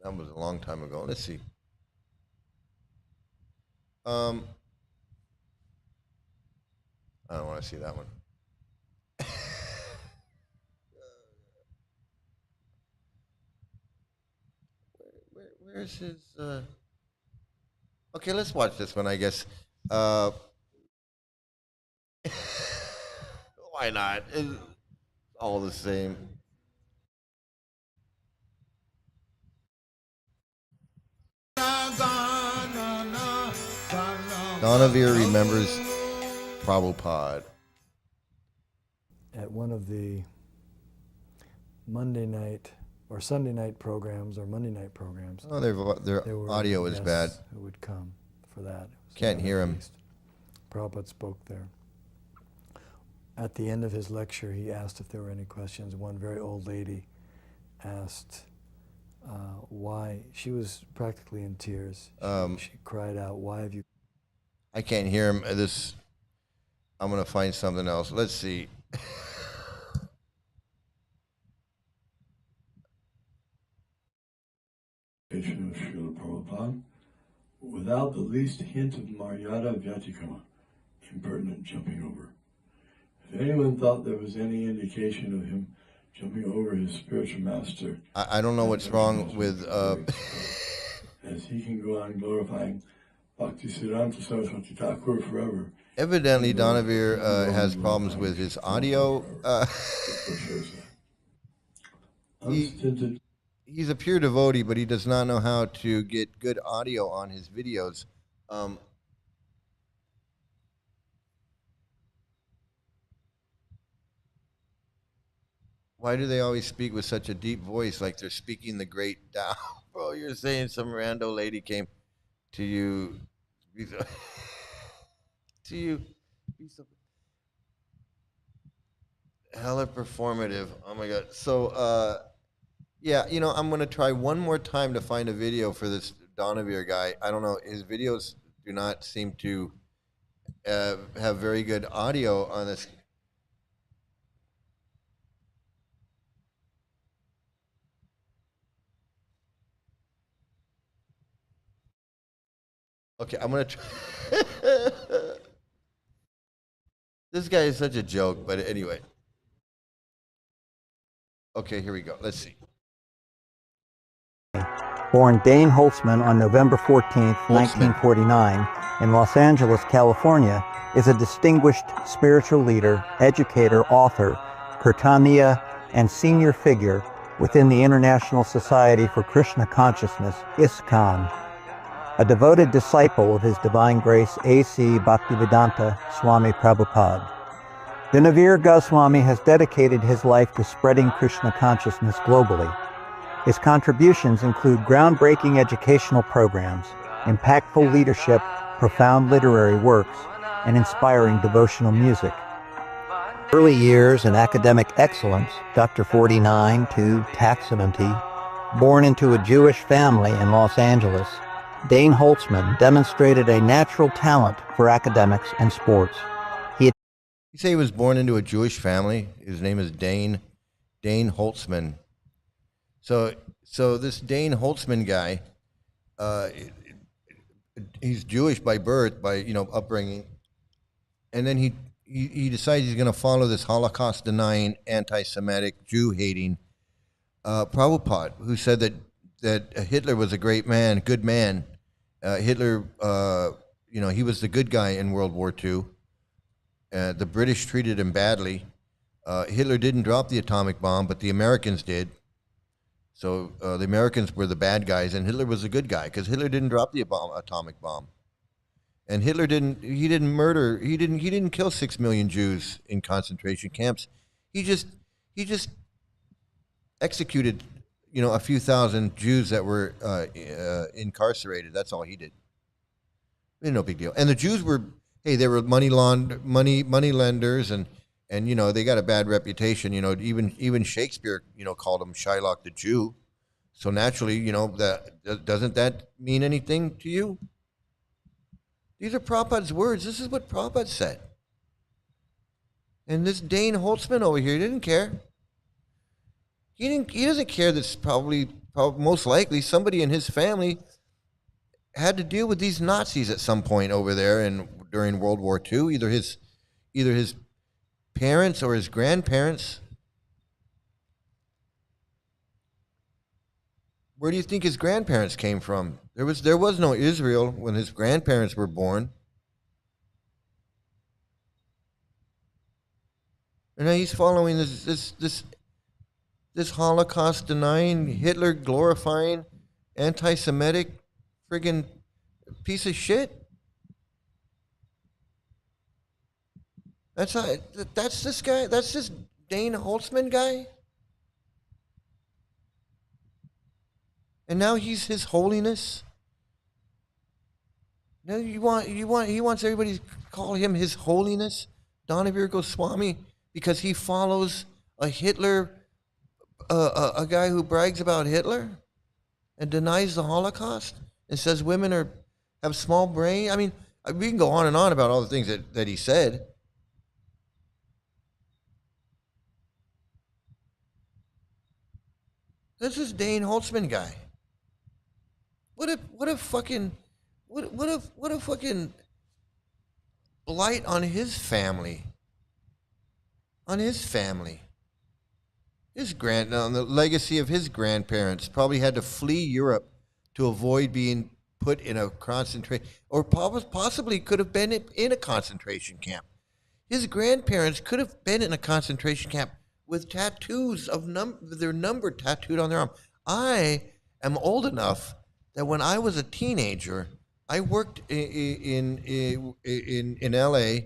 S1: That was a long time ago. Let's see. I don't want to see that one. Where's his? Okay, let's watch this one. I guess. Why not? It's all the same. Donavir remembers Prabhupada.
S9: At one of the Monday night or Sunday night programs or Monday night programs.
S1: Oh, their
S9: there were
S1: audio is bad.
S9: guests who would come for that. It was
S1: Can't hear him.
S9: released. Prabhupada spoke there. At the end of his lecture, he asked if there were any questions. One very old lady asked why. She was practically in tears. She cried out, "Why have you?"
S1: I can't hear him. I'm gonna find something else. Let's see.
S10: Of Srila Prabhupada, without the least hint of Maryada Vyatikama, impertinent jumping over. If anyone thought there was any indication of him jumping over his spiritual master,
S1: I don't know what's wrong with.
S10: As he can go on glorifying Bhakti Siddhanta Saraswati Thakur forever.
S1: Evidently, Donavir has problems with his audio. He's a pure devotee, but he does not know how to get good audio on his videos. Why do they always speak with such a deep voice, like they're speaking the great Tao? Bro, you're saying some rando lady came to you, to you, be so hella performative. Oh my God. So, yeah, you know, I'm gonna try one more time to find a video for this Donavir guy. I don't know, his videos do not seem to have very good audio on this. Okay, I'm gonna try. This guy is such a joke, but anyway. Okay, here we go. Let's see.
S11: Born Dane Holtzman on November 14, 1949, in Los Angeles, California, is a distinguished spiritual leader, educator, author, Kirtaniya, and senior figure within the International Society for Krishna Consciousness, ISKCON. A devoted disciple of His Divine Grace A.C. Bhaktivedanta Swami Prabhupada. Donavir Goswami has dedicated his life to spreading Krishna consciousness globally. His contributions include groundbreaking educational programs, impactful leadership, profound literary works, and inspiring devotional music. Early years in academic excellence, Dr. 49 to Taximanti, born into a Jewish family in Los Angeles, Dane Holtzman demonstrated a natural talent for academics and sports.
S1: You say he was born into a Jewish family? His name is Dane Holtzman. So this Dane Holtzman guy, he's Jewish by birth, by upbringing, and then he decides he's going to follow this Holocaust-denying, anti-Semitic, Jew-hating Prabhupada, who said that Hitler was a great man, good man. Hitler, he was the good guy in World War II. The British treated him badly. Hitler didn't drop the atomic bomb, but the Americans did. So the Americans were the bad guys, and Hitler was a good guy because Hitler didn't drop the atomic bomb. And Hitler didn't kill 6 million Jews in concentration camps. He just executed a few thousand Jews that were incarcerated. That's all he did. No big deal. And the Jews were, they were money lenders, and they got a bad reputation. Even Shakespeare, called him Shylock the Jew. So naturally, you know, doesn't that mean anything to you? These are Prabhupada's words. This is what Prabhupada said. And this Dane Holtzman over here didn't care. He doesn't care that probably most likely somebody in his family had to deal with these Nazis at some point over there and during World War II. Either his parents or his grandparents. Where do you think his grandparents came from? There was no Israel when his grandparents were born. And now he's following this Holocaust denying, Hitler glorifying, anti-Semitic friggin' piece of shit. That's this guy. That's this Dane Holtzman guy. And now he's His Holiness. Now he wants everybody to call him His Holiness, Donavir Goswami, because he follows a Hitler, a guy who brags about Hitler and denies the Holocaust and says women have small brain. I mean, we can go on and on about all the things that he said. This is Dane Holtzman guy. What a fucking blight on his family. On his family. On the legacy of his grandparents probably had to flee Europe to avoid being put in a concentration, or possibly could have been in a concentration camp. His grandparents could have been in a concentration camp with tattoos of their number tattooed on their arm. I am old enough that when I was a teenager, I worked in LA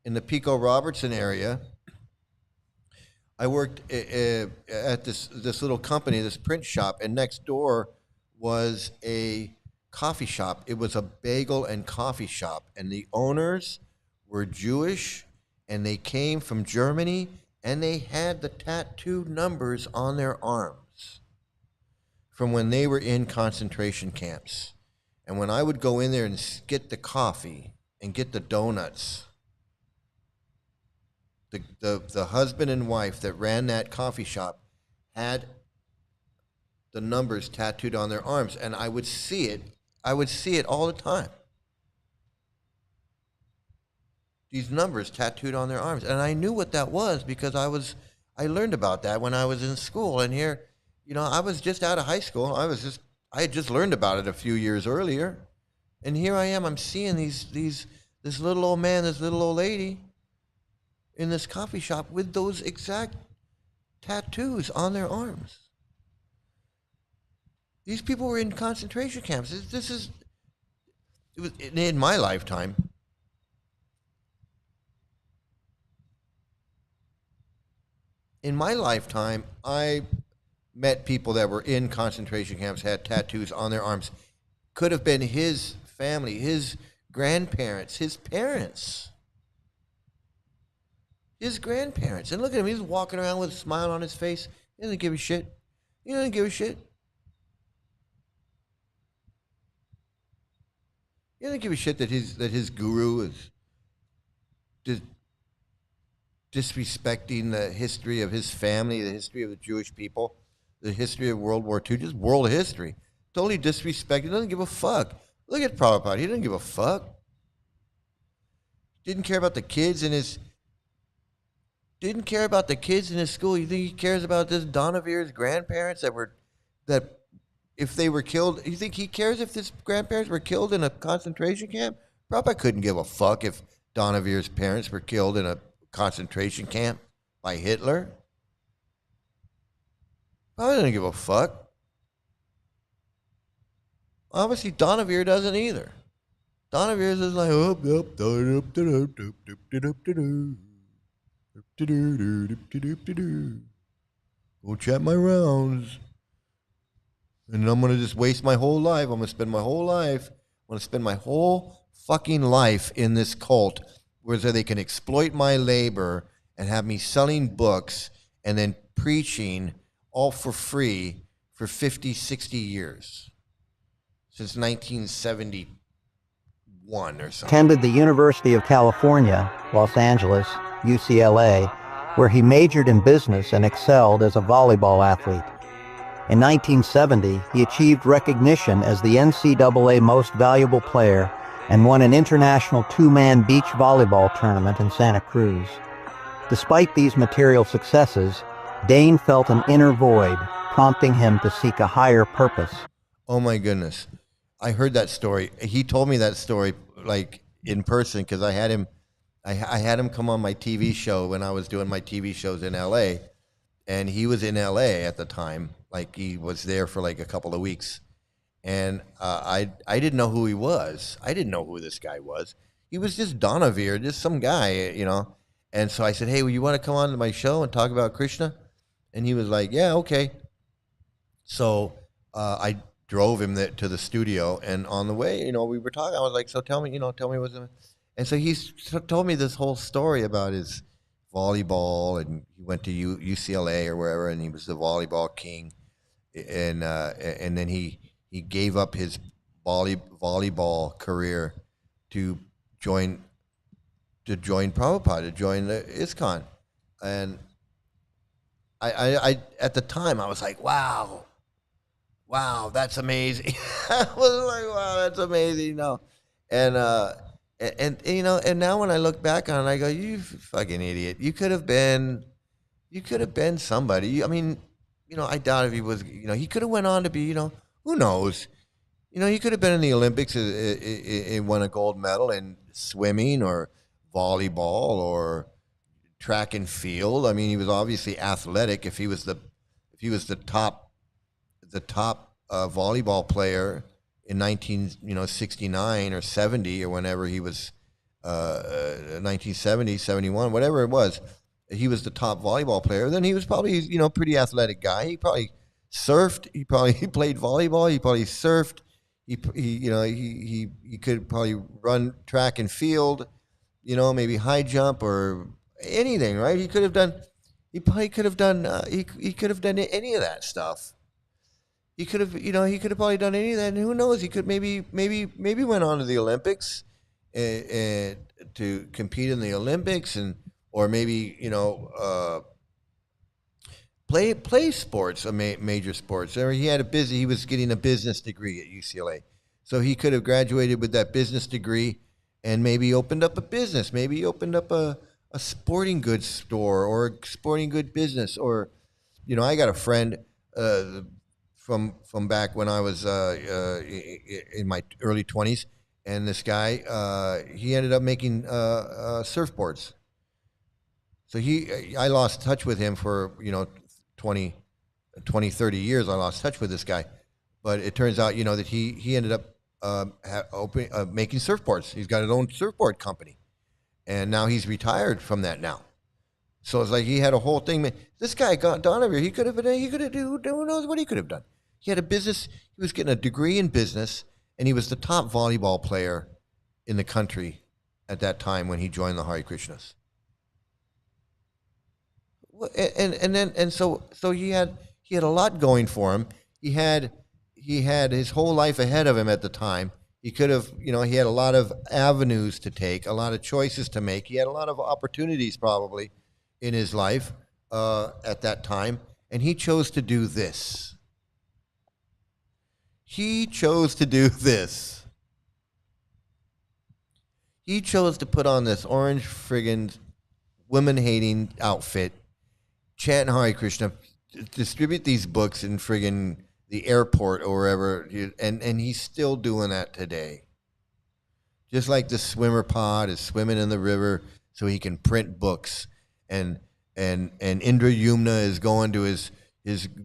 S1: in the Pico Robertson area. I worked at this little company, this print shop, and next door was a coffee shop. It was a bagel and coffee shop, and the owners were Jewish, and they came from Germany, and they had the tattooed numbers on their arms from when they were in concentration camps. And when I would go in there and get the coffee and get the donuts, the husband and wife that ran that coffee shop had the numbers tattooed on their arms, and I would see it. I would see it all the time. These numbers tattooed on their arms, and I knew what that was because I learned about that when I was in school. And here, you know, I was just out of high school. I had just learned about it a few years earlier, and here I am. I'm seeing this little old man, this little old lady in this coffee shop with those exact tattoos on their arms. These people were in concentration camps. It was in my lifetime. In my lifetime, I met people that were in concentration camps, had tattoos on their arms. Could have been his family, his grandparents, his parents. His grandparents. And look at him, he's walking around with a smile on his face. He doesn't give a shit. He doesn't give a shit. He doesn't give a shit that his guru is disrespecting the history of his family, the history of the Jewish people, the history of World War II, just world history. Totally disrespecting. He doesn't give a fuck. Look at Prabhupada. He doesn't give a fuck. Didn't care about the kids in his school. You think he cares about this Donavir's grandparents that if they were killed? You think he cares if his grandparents were killed in a concentration camp? Prabhupada couldn't give a fuck if Donavir's parents were killed in a concentration camp by Hitler. Prabhupada doesn't give a fuck. Obviously, Donavir doesn't either. Donavir is like, go chat my rounds. And I'm going to just waste my whole life. I'm going to spend my whole life. I'm going to spend my whole fucking life in this cult where they can exploit my labor and have me selling books and then preaching all for free for 50, 60 years, since 1971 or something.
S11: Attended the University of California, Los Angeles, UCLA, where he majored in business and excelled as a volleyball athlete. In 1970, he achieved recognition as the NCAA Most Valuable Player and won an international two-man beach volleyball tournament in Santa Cruz. Despite these material successes, Dane felt an inner void, prompting him to seek a higher purpose.
S1: Oh my goodness. I heard that story. He told me that story like in person because I had him come on my TV show when I was doing my TV shows in LA, and he was in LA at the time. Like he was there for like a couple of weeks, and I didn't know who he was. I didn't know who this guy was. He was just Donovan, just some guy, you know. And so I said, "Hey, well, you want to come on to my show and talk about Krishna?" And he was like, "Yeah, okay." So I drove him to the studio, and on the way, you know, we were talking. I was like, "So tell me what's," and so he told me this whole story about his volleyball, and he went to UCLA or wherever, and he was the volleyball king. And then he gave up his volleyball career to join Prabhupada, to join the ISKCON. And I at the time I was like, wow, that's amazing. I was like, wow, that's amazing, you know. And you know, and now when I look back on it, I go, you fucking idiot. You could have been somebody. I mean, you know, I doubt if he was, you know, he could have went on to be, you know, who knows? You know, he could have been in the Olympics and won a gold medal in swimming or volleyball or track and field. I mean, he was obviously athletic. If he was the top volleyball player in 1969 or 70 or whenever he was 1970, 71, whatever it was. He was the top volleyball player, then he was probably, you know, pretty athletic guy. He probably surfed. He played volleyball. He probably surfed. He could probably run track and field, you know, maybe high jump or anything, right? He could have done any of that stuff. He could have probably done any of that. And who knows? He could maybe went on to the Olympics and to compete in the Olympics or maybe, you know, play sports, major sports. Or he was getting a business degree at UCLA. So he could have graduated with that business degree and maybe opened up a business. Maybe he opened up a sporting goods store or a sporting good business. Or, you know, I got a friend from back when I was in my early 20s, and this guy, he ended up making surfboards. So I lost touch with him for, you know, 20, 30 years. I lost touch with this guy. But it turns out, you know, that he ended up making surfboards. He's got his own surfboard company. And now he's retired from that now. So it's like he had a whole thing. This guy, Donovan, who knows what he could have done. He had a business. He was getting a degree in business, and he was the top volleyball player in the country at that time when he joined the Hare Krishnas. So he had a lot going for him. He had his whole life ahead of him at the time. He could have, you know, he had a lot of avenues to take, a lot of choices to make. He had a lot of opportunities probably in his life at that time, and he chose to do this. He chose to do this. He chose to put on this orange friggin' women-hating outfit, chant Hare Krishna, distribute these books in friggin' the airport or wherever, and he's still doing that today. Just like the swimmer pod is swimming in the river so he can print books, and Indra Yumna is going to his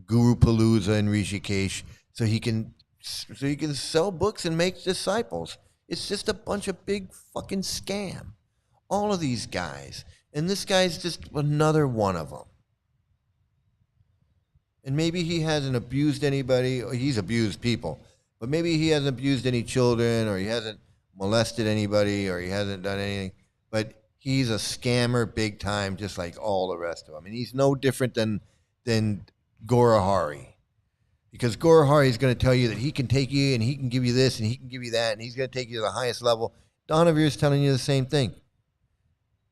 S1: Guru Palooza in Rishikesh so he can sell books and make disciples. It's just a bunch of big fucking scam. All of these guys, and this guy's just another one of them. And maybe he hasn't abused anybody, or he's abused people, but maybe he hasn't abused any children, or he hasn't molested anybody, or he hasn't done anything, but he's a scammer big time, just like all the rest of them. And he's no different than Gaura Hari. Because Guru Hari is going to tell you that he can take you and he can give you this and he can give you that and he's going to take you to the highest level. Donavir is telling you the same thing.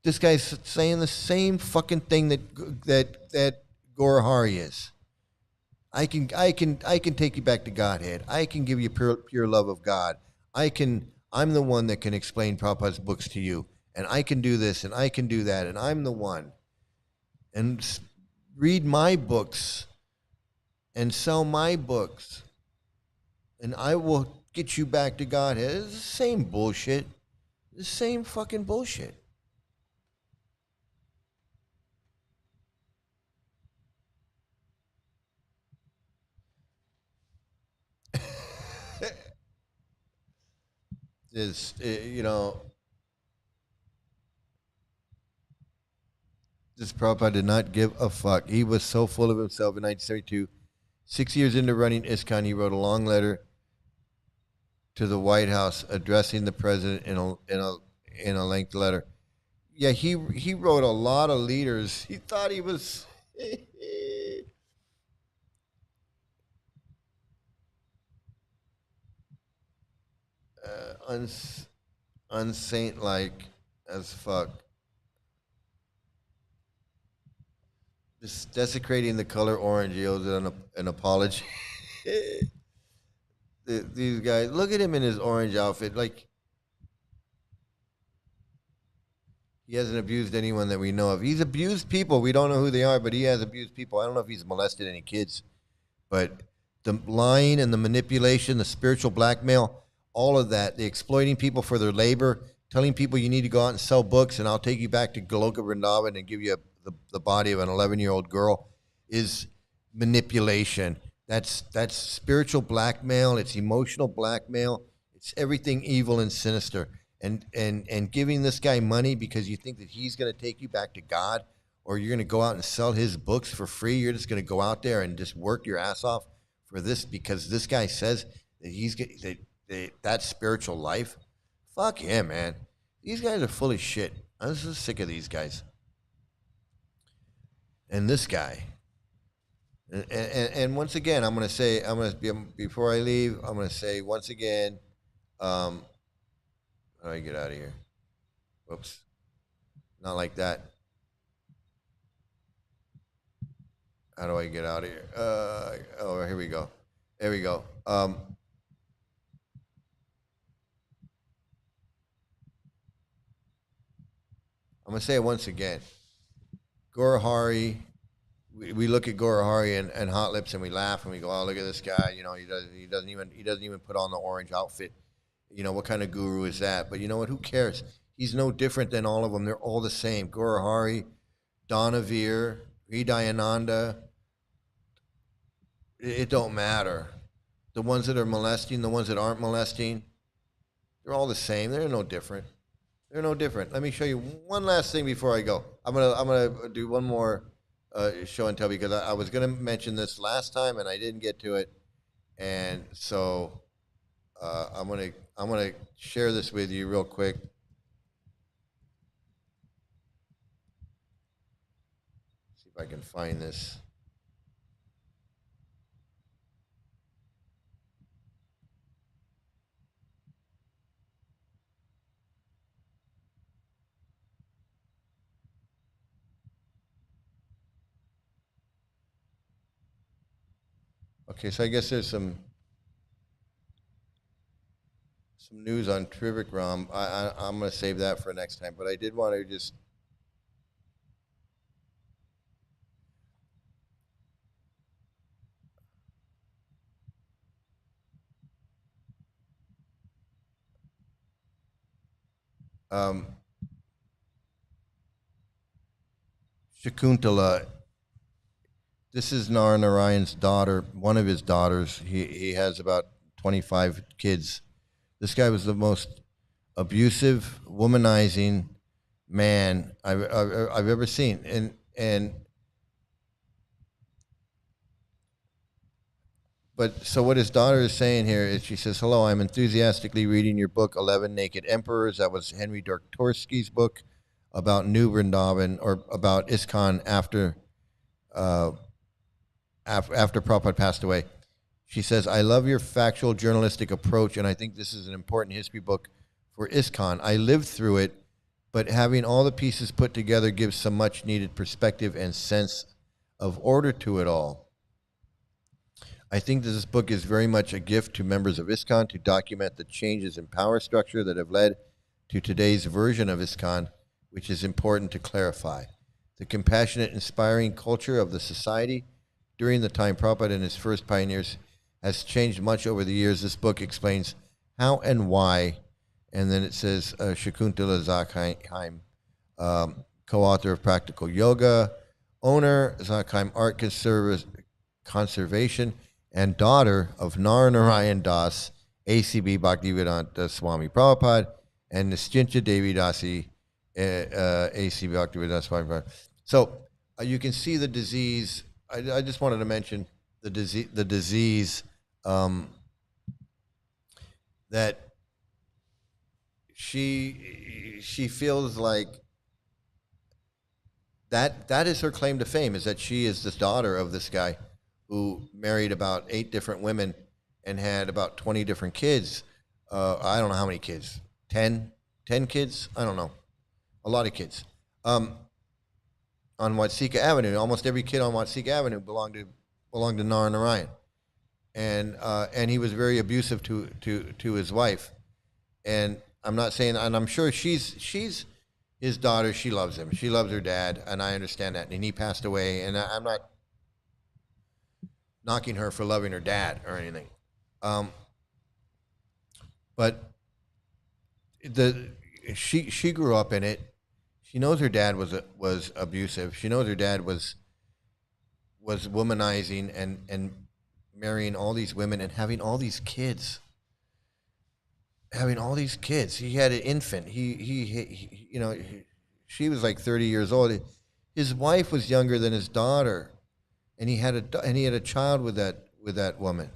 S1: This guy's saying the same fucking thing that Guru Hari is. I can take you back to Godhead. I can give you pure love of God. I'm the one that can explain Prabhupada's books to you, and I can do this and I can do that, and I'm the one. And read my books and sell my books, and I will get you back to Godhead. It's the same bullshit. The same fucking bullshit. This, this Prabhupada did not give a fuck. He was so full of himself in 1972. 6 years into running ISKCON, he wrote a long letter to the White House addressing the president in a lengthy letter. Yeah, he wrote a lot of leaders. He thought he was unsaint-like as fuck. Just desecrating the color orange. He owes it an apology. These guys, look at him in his orange outfit. Like, he hasn't abused anyone that we know of. He's abused people. We don't know who they are, but he has abused people. I don't know if he's molested any kids. But the lying and the manipulation, the spiritual blackmail, all of that, the exploiting people for their labor, telling people you need to go out and sell books and I'll take you back to Goloka Vrindavan and give you the body of an 11-year-old girl, is manipulation. That's spiritual blackmail. It's emotional blackmail. It's everything evil and sinister. And giving this guy money because you think that he's going to take you back to God, or you're going to go out and sell his books for free. You're just going to go out there and just work your ass off for this because this guy says that that's spiritual life. Fuck him, man. These guys are full of shit. I'm just sick of these guys. And this guy. And once again, before I leave, I'm going to say once again, how do I get out of here? Whoops. Not like that. How do I get out of here? Here we go. There we go. I'm going to say it once again. Guru Hari, we look at Guru Hari and Hot Lips and we laugh and we go, oh, look at this guy. He doesn't even put on the orange outfit. What kind of guru is that? But you know what? Who cares? He's no different than all of them. They're all the same. Guru Hari, Donavir, Hridayananda. It don't matter. The ones that are molesting, the ones that aren't molesting, they're all the same. They're no different. They're no different. Let me show you one last thing before I go. I'm gonna do one more show and tell because I was gonna mention this last time and I didn't get to it, and so I'm gonna share this with you real quick. See if I can find this. Okay, so I guess there's some news on Trivikram. I'm going to save that for next time, but I did want to just Shakuntala. This is Narayan's daughter, one of his daughters. He has about 25 kids. This guy was the most abusive, womanizing man I've ever seen. But so what his daughter is saying here is she says, hello, I'm enthusiastically reading your book, 11 Naked Emperors. That was Henry Dortorsky's book about New Vrindavan, or about ISKCON after Prabhupada passed away. She says, I love your factual journalistic approach, and I think this is an important history book for ISKCON. I lived through it, but having all the pieces put together gives some much needed perspective and sense of order to it all. I think that this book is very much a gift to members of ISKCON to document the changes in power structure that have led to today's version of ISKCON, which is important to clarify. The compassionate, inspiring culture of the society during the time Prabhupada and his first pioneers has changed much over the years. This book explains how and why, and then it says Shakuntala Zakheim, co-author of Practical Yoga, owner, Zakheim Art Conservation, and daughter of Narayan Das, ACB Bhaktivedanta Swami Prabhupada, and Nischintya Devi Dasi, ACB Bhaktivedanta Swami Prabhupada. So you can see the disease. I just wanted to mention the disease that she feels like that is her claim to fame, is that she is this daughter of this guy who married about 8 different women and had about 20 different kids. I don't know how many kids, 10 kids? I don't know. A lot of kids. On Watsika Avenue, almost every kid on Watsika Avenue belonged to Narayan. And he was very abusive to his wife. And I'm not saying, and I'm sure she's his daughter, she loves him. She loves her dad, and I understand that. And he passed away, and I'm not knocking her for loving her dad or anything. But she grew up in it. She knows her dad was abusive. She knows her dad was womanizing and marrying all these women and having all these kids. He had an infant. He she was like 30 years old. His wife was younger than his daughter, and he had a child with that woman,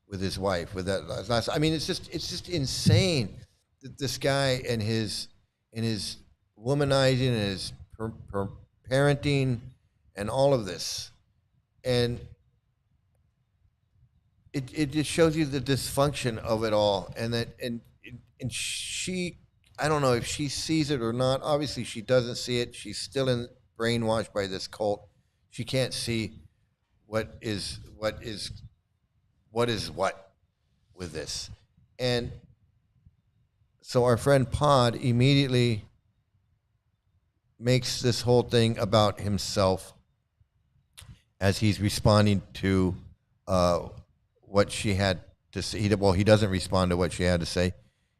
S1: with his wife, with that last. I mean, it's just insane that this guy and his womanizing and his parenting and all of this, and it just shows you the dysfunction of it all, and she, I don't know if she sees it or not. Obviously, she doesn't see it. She's still brainwashed by this cult. She can't see what is what with this, and so our friend Pod immediately makes this whole thing about himself as he's responding to what she had to say. He doesn't respond to what she had to say.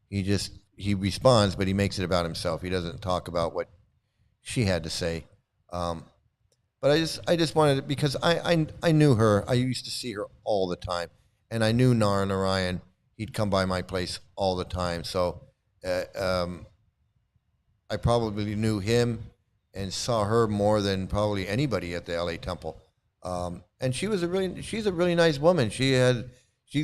S1: He responds, but he makes it about himself. He doesn't talk about what she had to say. But I just wanted to, because I knew her. I used to see her all the time, and I knew Narayan. He'd come by my place all the time. So I probably knew him and saw her more than probably anybody at the LA Temple. And she's a really nice woman. She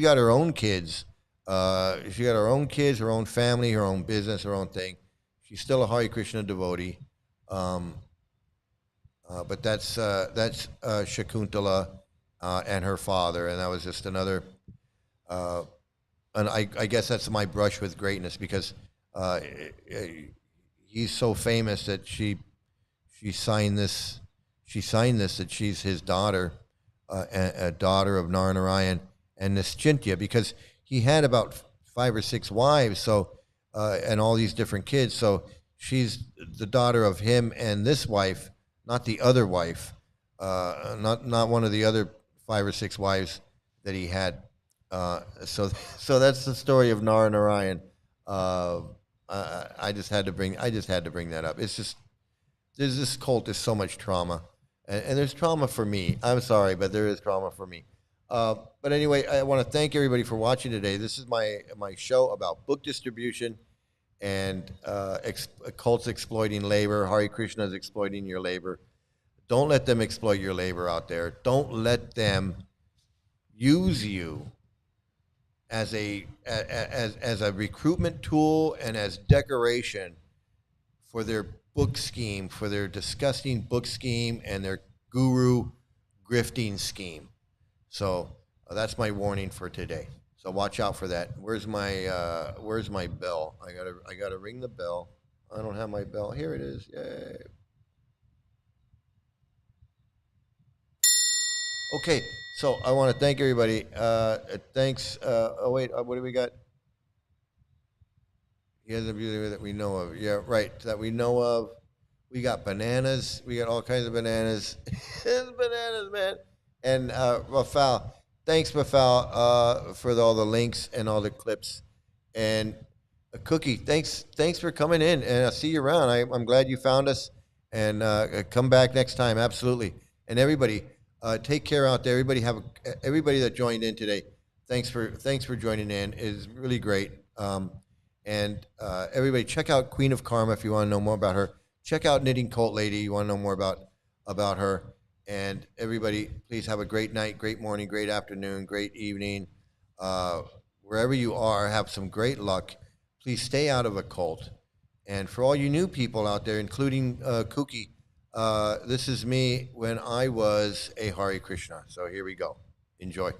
S1: got her own kids. She got her own kids, her own family, her own business, her own thing. She's still a Hare Krishna devotee. But that's Shakuntala and her father, and that was just another. And I guess that's my brush with greatness, because he's so famous that she signed this. She signed this that she's his daughter, a daughter of Narayan and Nischintya, because he had about 5 or 6 wives, so and all these different kids. So she's the daughter of him and this wife, not the other wife, not one of the other 5 or 6 wives that he had. So that's the story of Narayan. I just had to bring that up. It's just this cult is so much trauma. And there's trauma for me. I'm sorry, but there is trauma for me. But anyway, I want to thank everybody for watching today. This is my show about book distribution and cults exploiting labor. Hare Krishna is exploiting your labor. Don't let them exploit your labor out there. Don't let them use you as a recruitment tool and as decoration for their book scheme, for their disgusting book scheme and their guru grifting scheme. So That's my warning for today. So watch out for that. Where's my bell? I gotta ring the bell. I don't have my bell. Here it is. Yay. Okay, so I want to thank everybody. Thanks. Oh wait, what do we got? Yeah, the beauty that we know of. Yeah, right. That we know of. We got bananas. We got all kinds of bananas. It's bananas, man. And Rafal, thanks, Rafal, for all the links and all the clips. And Cookie, thanks for coming in. And I'll see you around. I'm glad you found us. And come back next time, absolutely. And everybody, take care out there. Everybody that joined in today, thanks for joining in. It's really great. And everybody, check out Queen of Karma if you want to know more about her. Check out Knitting Cult Lady. You want to know more about her. And everybody, please have a great night, great morning, great afternoon, great evening. Wherever you are, have some great luck. Please stay out of a cult. And for all you new people out there, including Kooky, this is me when I was a Hare Krishna. So here we go. Enjoy.